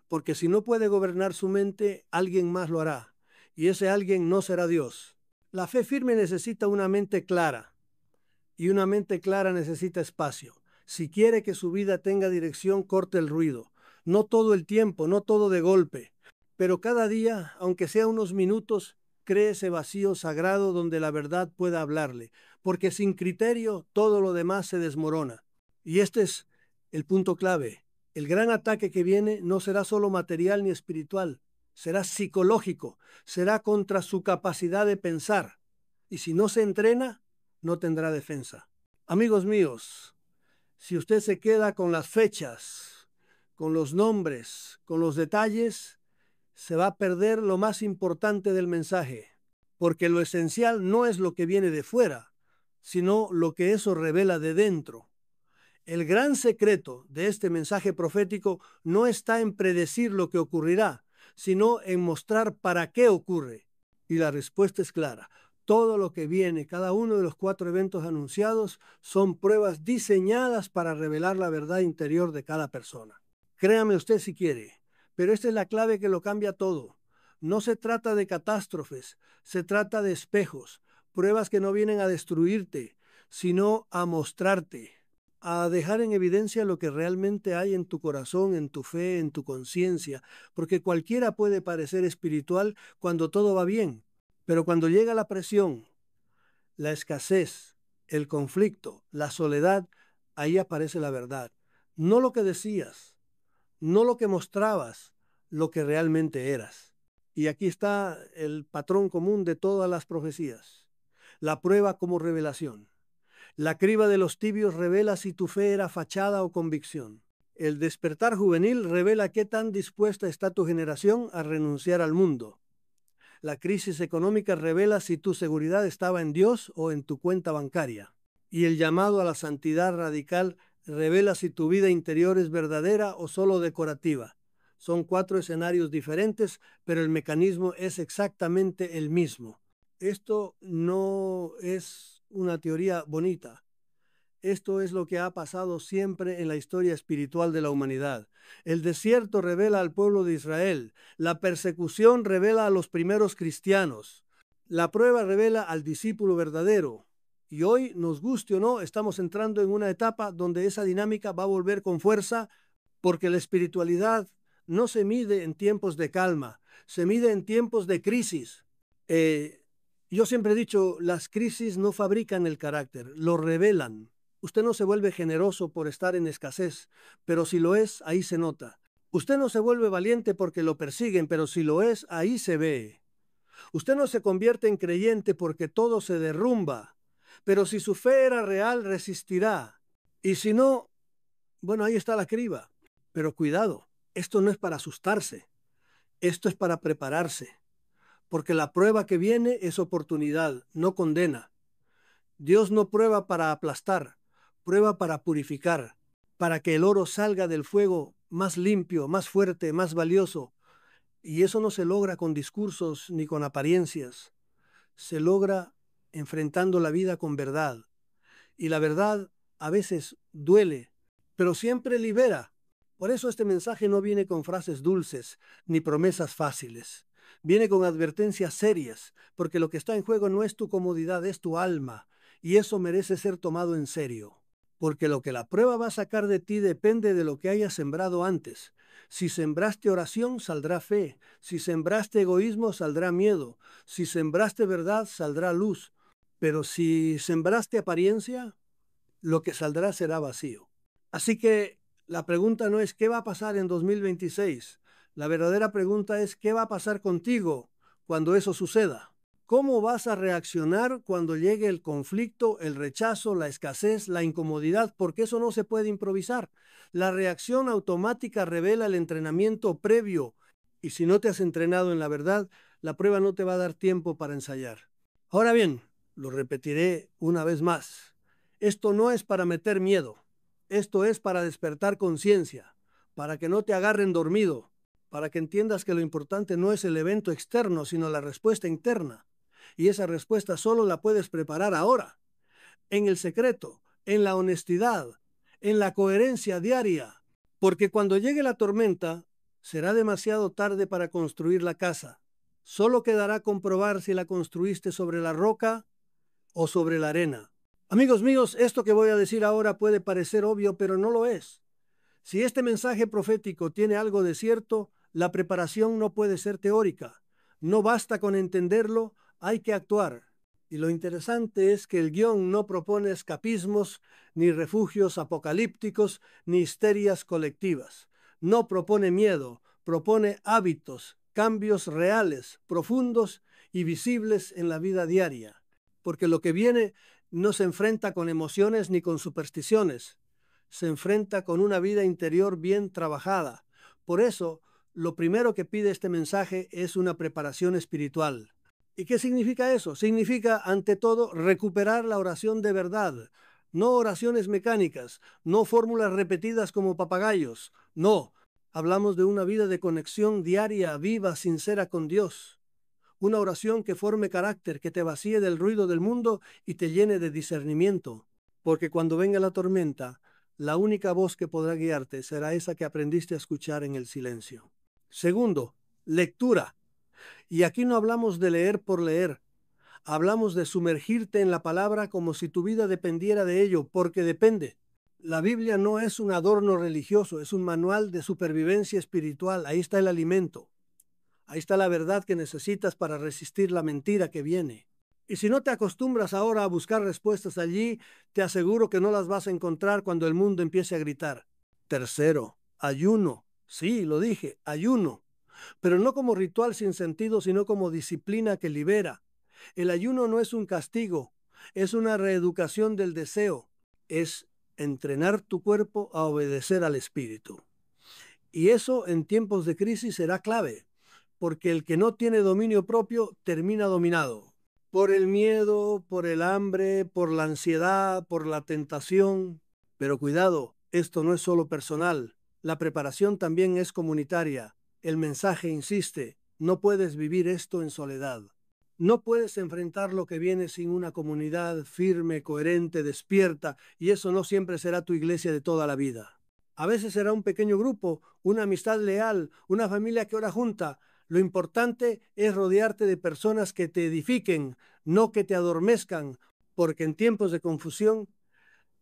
Speaker 1: Porque si no puede gobernar su mente, alguien más lo hará, y ese alguien no será Dios. La fe firme necesita una mente clara, y una mente clara necesita espacio. Si quiere que su vida tenga dirección, corte el ruido. No todo el tiempo, no todo de golpe, pero cada día, aunque sea unos minutos, cree ese vacío sagrado donde la verdad pueda hablarle, porque sin criterio todo lo demás se desmorona. Y este es el punto clave. El gran ataque que viene no será solo material ni espiritual, será psicológico, será contra su capacidad de pensar. Y si no se entrena, no tendrá defensa. Amigos míos, si usted se queda con las fechas, con los nombres, con los detalles, se va a perder lo más importante del mensaje, porque lo esencial no es lo que viene de fuera, sino lo que eso revela de dentro. El gran secreto de este mensaje profético no está en predecir lo que ocurrirá, sino en mostrar para qué ocurre. Y la respuesta es clara. Todo lo que viene, cada uno de los 4 eventos anunciados, son pruebas diseñadas para revelar la verdad interior de cada persona. Créame usted si quiere, pero esta es la clave que lo cambia todo. No se trata de catástrofes, se trata de espejos, pruebas que no vienen a destruirte, sino a mostrarte, a dejar en evidencia lo que realmente hay en tu corazón, en tu fe, en tu conciencia, porque cualquiera puede parecer espiritual cuando todo va bien, pero cuando llega la presión, la escasez, el conflicto, la soledad, ahí aparece la verdad. No lo que decías, no lo que mostrabas, lo que realmente eras. Y aquí está el patrón común de todas las profecías. La prueba como revelación. La criba de los tibios revela si tu fe era fachada o convicción. El despertar juvenil revela qué tan dispuesta está tu generación a renunciar al mundo. La crisis económica revela si tu seguridad estaba en Dios o en tu cuenta bancaria. Y el llamado a la santidad radical revela si tu vida interior es verdadera o solo decorativa. Son 4 escenarios diferentes, pero el mecanismo es exactamente el mismo. Esto no es una teoría bonita. Esto es lo que ha pasado siempre en la historia espiritual de la humanidad. El desierto revela al pueblo de Israel. La persecución revela a los primeros cristianos. La prueba revela al discípulo verdadero. Y hoy, nos guste o no, estamos entrando en una etapa donde esa dinámica va a volver con fuerza, porque la espiritualidad no se mide en tiempos de calma, se mide en tiempos de crisis. Yo siempre he dicho, las crisis no fabrican el carácter, lo revelan. Usted no se vuelve generoso por estar en escasez, pero si lo es, ahí se nota. Usted no se vuelve valiente porque lo persiguen, pero si lo es, ahí se ve. Usted no se convierte en creyente porque todo se derrumba, pero si su fe era real, resistirá. Y si no, bueno, ahí está la criba. Pero cuidado, esto no es para asustarse, esto es para prepararse. porque la prueba que viene es oportunidad, no condena. Dios no prueba para aplastar, prueba para purificar, para que el oro salga del fuego más limpio, más fuerte, más valioso. Y eso no se logra con discursos ni con apariencias. Se logra enfrentando la vida con verdad. Y la verdad a veces duele, pero siempre libera. Por eso este mensaje no viene con frases dulces ni promesas fáciles. Viene con advertencias serias, porque lo que está en juego no es tu comodidad, es tu alma, y eso merece ser tomado en serio. Porque lo que la prueba va a sacar de ti depende de lo que hayas sembrado antes. Si sembraste oración, saldrá fe. Si sembraste egoísmo, saldrá miedo. Si sembraste verdad, saldrá luz. Pero si sembraste apariencia, lo que saldrá será vacío. Así que la pregunta no es qué va a pasar en 2026. La verdadera pregunta es qué va a pasar contigo cuando eso suceda. ¿Cómo vas a reaccionar cuando llegue el conflicto, el rechazo, la escasez, la incomodidad? Porque eso no se puede improvisar. La reacción automática revela el entrenamiento previo. Y si no te has entrenado en la verdad, la prueba no te va a dar tiempo para ensayar. Ahora bien, lo repetiré una vez más. Esto no es para meter miedo. Esto es para despertar conciencia, para que no te agarren dormido, para que entiendas que lo importante no es el evento externo, sino la respuesta interna. Y esa respuesta solo la puedes preparar ahora, en el secreto, en la honestidad, en la coherencia diaria. Porque cuando llegue la tormenta, será demasiado tarde para construir la casa. Solo quedará comprobar si la construiste sobre la roca o sobre la arena. Amigos míos, esto que voy a decir ahora puede parecer obvio, pero no lo es. Si este mensaje profético tiene algo de cierto, la preparación no puede ser teórica. No basta con entenderlo, hay que actuar. Y lo interesante es que el guión no propone escapismos, ni refugios apocalípticos, ni histerias colectivas. No propone miedo, propone hábitos, cambios reales, profundos y visibles en la vida diaria. Porque lo que viene no se enfrenta con emociones ni con supersticiones. Se enfrenta con una vida interior bien trabajada. Por eso, lo primero que pide este mensaje es una preparación espiritual. ¿Y qué significa eso? Significa, ante todo, recuperar la oración de verdad. No oraciones mecánicas, no fórmulas repetidas como papagayos. No, hablamos de una vida de conexión diaria, viva, sincera con Dios. Una oración que forme carácter, que te vacíe del ruido del mundo y te llene de discernimiento. Porque cuando venga la tormenta, la única voz que podrá guiarte será esa que aprendiste a escuchar en el silencio. Segundo, lectura. Y aquí no hablamos de leer por leer. Hablamos de sumergirte en la palabra como si tu vida dependiera de ello, porque depende. La Biblia no es un adorno religioso, es un manual de supervivencia espiritual. Ahí está el alimento. Ahí está la verdad que necesitas para resistir la mentira que viene. Y si no te acostumbras ahora a buscar respuestas allí, te aseguro que no las vas a encontrar cuando el mundo empiece a gritar. Tercero, ayuno. Sí, lo dije, ayuno. Pero no como ritual sin sentido, sino como disciplina que libera. El ayuno no es un castigo, es una reeducación del deseo. Es entrenar tu cuerpo a obedecer al espíritu. Y eso en tiempos de crisis será clave, porque el que no tiene dominio propio termina dominado por el miedo, por el hambre, por la ansiedad, por la tentación. Pero cuidado, esto no es solo personal, la preparación también es comunitaria. El mensaje insiste, no puedes vivir esto en soledad. No puedes enfrentar lo que viene sin una comunidad firme, coherente, despierta, y eso no siempre será tu iglesia de toda la vida. A veces será un pequeño grupo, una amistad leal, una familia que ora junta. Lo importante es rodearte de personas que te edifiquen, no que te adormezcan, porque en tiempos de confusión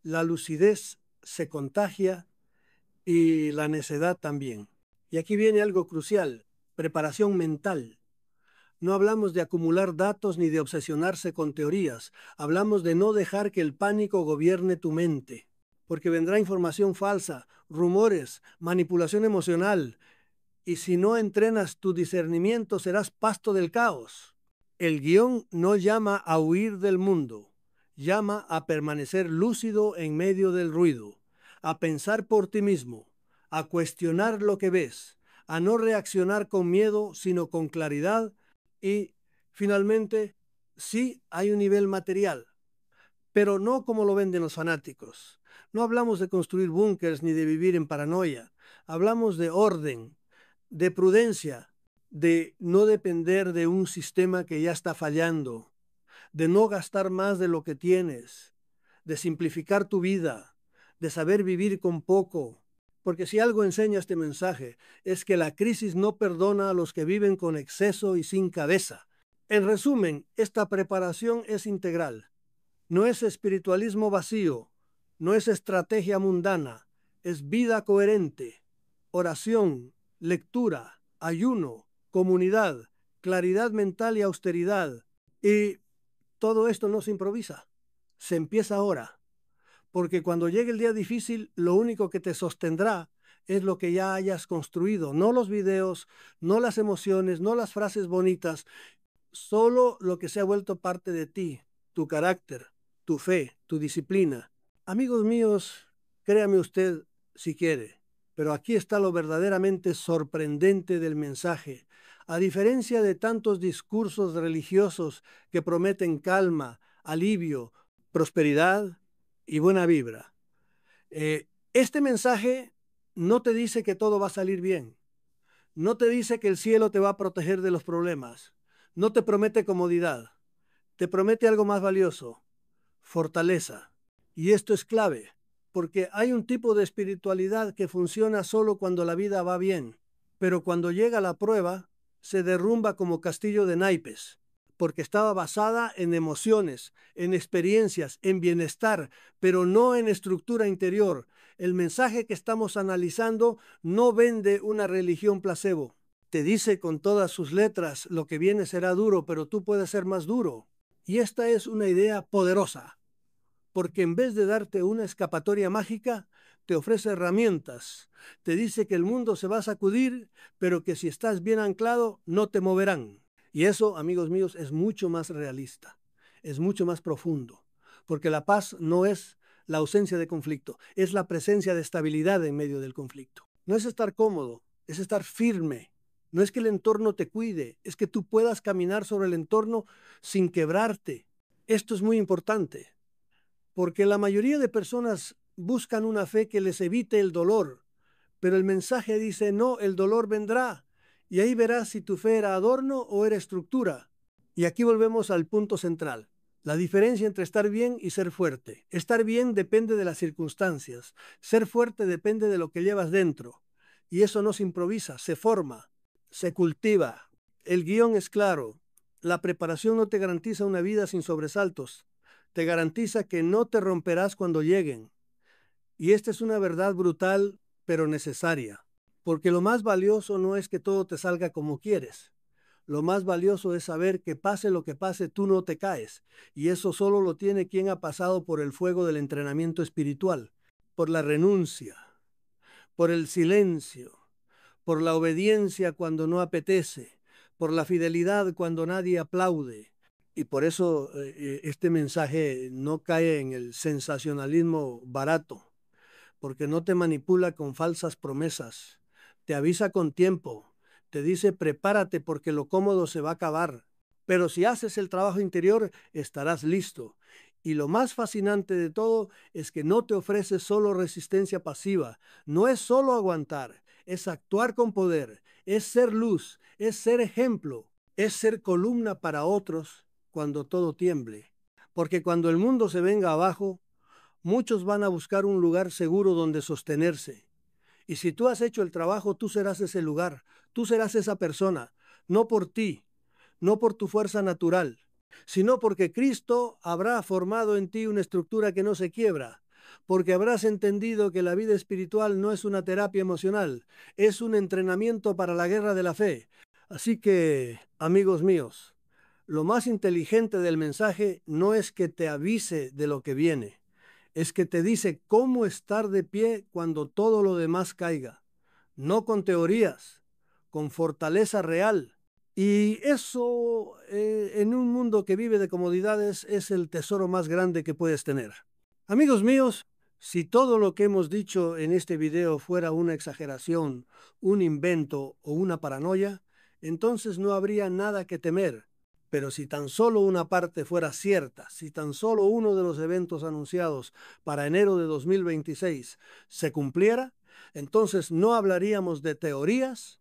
Speaker 1: la lucidez se contagia y la necedad también. Y aquí viene algo crucial, preparación mental. No hablamos de acumular datos ni de obsesionarse con teorías, hablamos de no dejar que el pánico gobierne tu mente, porque vendrá información falsa, rumores, manipulación emocional, y si no entrenas tu discernimiento serás pasto del caos. El guión no llama a huir del mundo, llama a permanecer lúcido en medio del ruido, a pensar por ti mismo, a cuestionar lo que ves, a no reaccionar con miedo, sino con claridad y Finalmente, sí hay un nivel material, pero no como lo venden los fanáticos. No hablamos de construir búnkers ni de vivir en paranoia. Hablamos de orden, de prudencia, de no depender de un sistema que ya está fallando, de no gastar más de lo que tienes, de simplificar tu vida, de saber vivir con poco. Porque si algo enseña este mensaje es que la crisis no perdona a los que viven con exceso y sin cabeza. En resumen, esta preparación es integral. No es espiritualismo vacío, no es estrategia mundana, es vida coherente, oración, lectura, ayuno, comunidad, claridad mental y austeridad. Y todo esto no se improvisa, se empieza ahora, porque cuando llegue el día difícil, lo único que te sostendrá es lo que ya hayas construido, no los videos, no las emociones, no las frases bonitas, solo lo que se ha vuelto parte de ti, tu carácter, tu fe, tu disciplina. Amigos míos, créame usted si quiere, pero aquí está lo verdaderamente sorprendente del mensaje. A diferencia de tantos discursos religiosos que prometen calma, alivio, prosperidad y buena vibra, este mensaje no te dice que todo va a salir bien, no te dice que el cielo te va a proteger de los problemas, no te promete comodidad, te promete algo más valioso, fortaleza. Y esto es clave, porque hay un tipo de espiritualidad que funciona solo cuando la vida va bien, pero cuando llega la prueba, se derrumba como castillo de naipes, porque estaba basada en emociones, en experiencias, en bienestar, pero no en estructura interior. El mensaje que estamos analizando no vende una religión placebo. Te dice con todas sus letras, lo que viene será duro, pero tú puedes ser más duro. Y esta es una idea poderosa, porque en vez de darte una escapatoria mágica, te ofrece herramientas. Te dice que el mundo se va a sacudir, pero que si estás bien anclado, no te moverán. Y eso, amigos míos, es mucho más realista, es mucho más profundo, porque la paz no es la ausencia de conflicto, es la presencia de estabilidad en medio del conflicto. No es estar cómodo, es estar firme. No es que el entorno te cuide, es que tú puedas caminar sobre el entorno sin quebrarte. Esto es muy importante, porque la mayoría de personas buscan una fe que les evite el dolor, pero el mensaje dice, no, el dolor vendrá, y ahí verás si tu fe era adorno o era estructura. Y aquí volvemos al punto central, la diferencia entre estar bien y ser fuerte. Estar bien depende de las circunstancias, ser fuerte depende de lo que llevas dentro, y eso no se improvisa, se forma, se cultiva. El guión es claro, la preparación no te garantiza una vida sin sobresaltos, te garantiza que no te romperás cuando lleguen. Y esta es una verdad brutal, pero necesaria, porque lo más valioso no es que todo te salga como quieres. Lo más valioso es saber que pase lo que pase, tú no te caes. Y eso solo lo tiene quien ha pasado por el fuego del entrenamiento espiritual, por la renuncia, por el silencio, por la obediencia cuando no apetece, por la fidelidad cuando nadie aplaude. Y por eso este mensaje no cae en el sensacionalismo barato, porque no te manipula con falsas promesas, te avisa con tiempo, te dice prepárate porque lo cómodo se va a acabar, pero si haces el trabajo interior estarás listo. Y lo más fascinante de todo es que no te ofrece solo resistencia pasiva, no es solo aguantar, es actuar con poder, es ser luz, es ser ejemplo, es ser columna para otros cuando todo tiemble. Porque cuando el mundo se venga abajo, muchos van a buscar un lugar seguro donde sostenerse. Y si tú has hecho el trabajo, tú serás ese lugar, tú serás esa persona, no por ti, no por tu fuerza natural, sino porque Cristo habrá formado en ti una estructura que no se quiebra, porque habrás entendido que la vida espiritual no es una terapia emocional, es un entrenamiento para la guerra de la fe. Así que, amigos míos, lo más inteligente del mensaje no es que te avise de lo que viene, es que te dice cómo estar de pie cuando todo lo demás caiga, no con teorías, con fortaleza real. Y eso en un mundo que vive de comodidades es el tesoro más grande que puedes tener. Amigos míos, si todo lo que hemos dicho en este video fuera una exageración, un invento o una paranoia, entonces no habría nada que temer, Pero si tan solo una parte fuera cierta, si tan solo uno de los eventos anunciados para enero de 2026 se cumpliera, entonces no hablaríamos de teorías,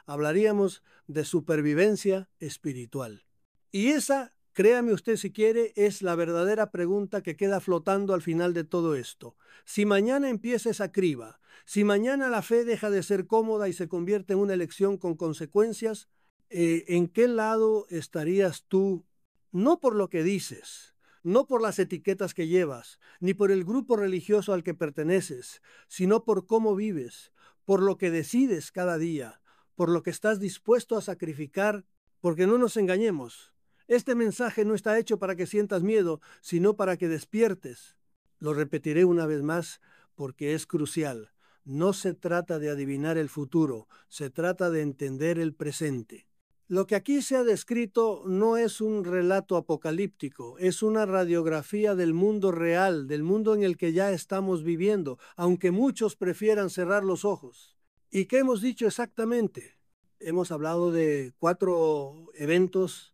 Speaker 1: hablaríamos de supervivencia espiritual. Y esa, créame usted si quiere, es la verdadera pregunta que queda flotando al final de todo esto. Si mañana empieza esa criba, si mañana la fe deja de ser cómoda y se convierte en una elección con consecuencias, ¿en qué lado estarías tú? No por lo que dices, no por las etiquetas que llevas, ni por el grupo religioso al que perteneces, sino por cómo vives, por lo que decides cada día, por lo que estás dispuesto a sacrificar, porque no nos engañemos. Este mensaje no está hecho para que sientas miedo, sino para que despiertes. Lo repetiré una vez más porque es crucial. No se trata de adivinar el futuro, se trata de entender el presente. Lo que aquí se ha descrito no es un relato apocalíptico, es una radiografía del mundo real, del mundo en el que ya estamos viviendo, aunque muchos prefieran cerrar los ojos. ¿Y qué hemos dicho exactamente? Hemos hablado de 4 eventos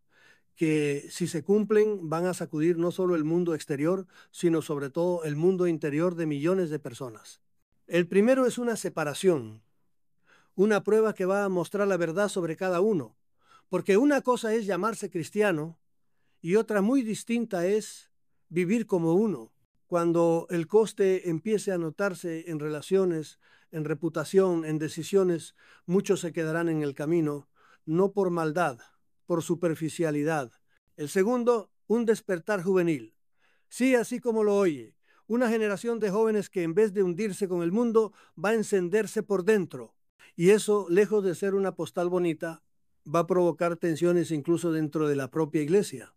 Speaker 1: que, si se cumplen, van a sacudir no solo el mundo exterior, sino sobre todo el mundo interior de millones de personas. El primero es una separación, una prueba que va a mostrar la verdad sobre cada uno. Porque una cosa es llamarse cristiano y otra muy distinta es vivir como uno. Cuando el coste empiece a notarse en relaciones, en reputación, en decisiones, muchos se quedarán en el camino, no por maldad, por superficialidad. El segundo, un despertar juvenil. Sí, así como lo oye, una generación de jóvenes que en vez de hundirse con el mundo, va a encenderse por dentro. Y eso, lejos de ser una postal bonita, va a provocar tensiones incluso dentro de la propia iglesia.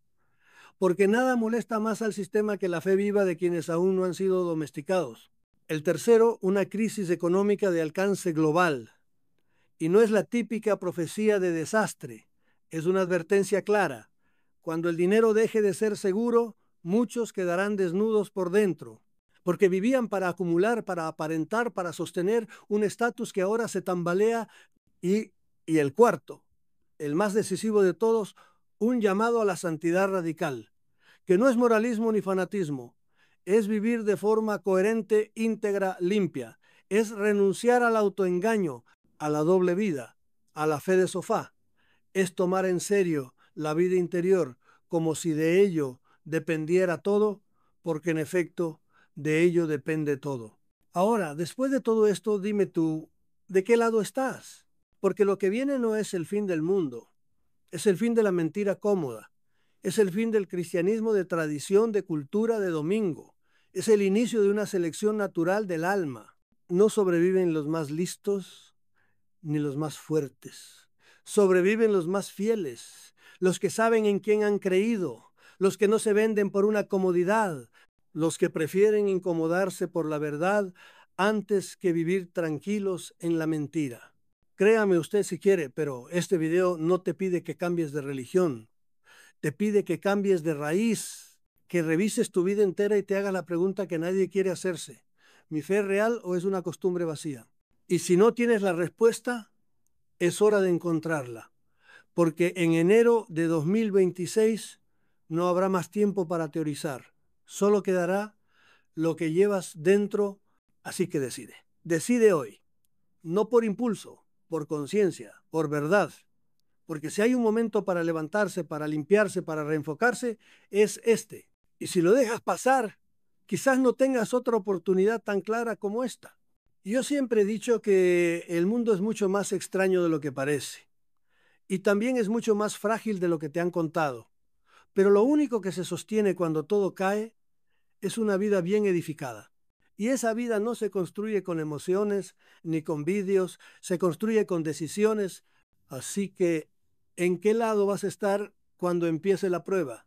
Speaker 1: Porque nada molesta más al sistema que la fe viva de quienes aún no han sido domesticados. El tercero, una crisis económica de alcance global. Y no es la típica profecía de desastre, es una advertencia clara. Cuando el dinero deje de ser seguro, muchos quedarán desnudos por dentro, porque vivían para acumular, para aparentar, para sostener un estatus que ahora se tambalea. Y el cuarto, el más decisivo de todos, un llamado a la santidad radical, que no es moralismo ni fanatismo, es vivir de forma coherente, íntegra, limpia, es renunciar al autoengaño, a la doble vida, a la fe de sofá, es tomar en serio la vida interior como si de ello dependiera todo, porque en efecto de ello depende todo. Ahora, después de todo esto, dime tú, ¿de qué lado estás? Porque lo que viene no es el fin del mundo, es el fin de la mentira cómoda, es el fin del cristianismo de tradición, de cultura, de domingo, es el inicio de una selección natural del alma. No sobreviven los más listos ni los más fuertes, sobreviven los más fieles, los que saben en quién han creído, los que no se venden por una comodidad, los que prefieren incomodarse por la verdad antes que vivir tranquilos en la mentira. Créame usted si quiere, pero este video no te pide que cambies de religión, te pide que cambies de raíz, que revises tu vida entera y te hagas la pregunta que nadie quiere hacerse: ¿mi fe es real o es una costumbre vacía? Y si no tienes la respuesta, es hora de encontrarla, porque en enero de 2026 no habrá más tiempo para teorizar, solo quedará lo que llevas dentro, así que decide. Decide hoy, no por impulso, por conciencia, por verdad, porque si hay un momento para levantarse, para limpiarse, para reenfocarse, es este. Y si lo dejas pasar, quizás no tengas otra oportunidad tan clara como esta. Yo siempre he dicho que el mundo es mucho más extraño de lo que parece, y también es mucho más frágil de lo que te han contado. Pero lo único que se sostiene cuando todo cae es una vida bien edificada. Y esa vida no se construye con emociones ni con vídeos, se construye con decisiones. Así que, ¿en qué lado vas a estar cuando empiece la prueba?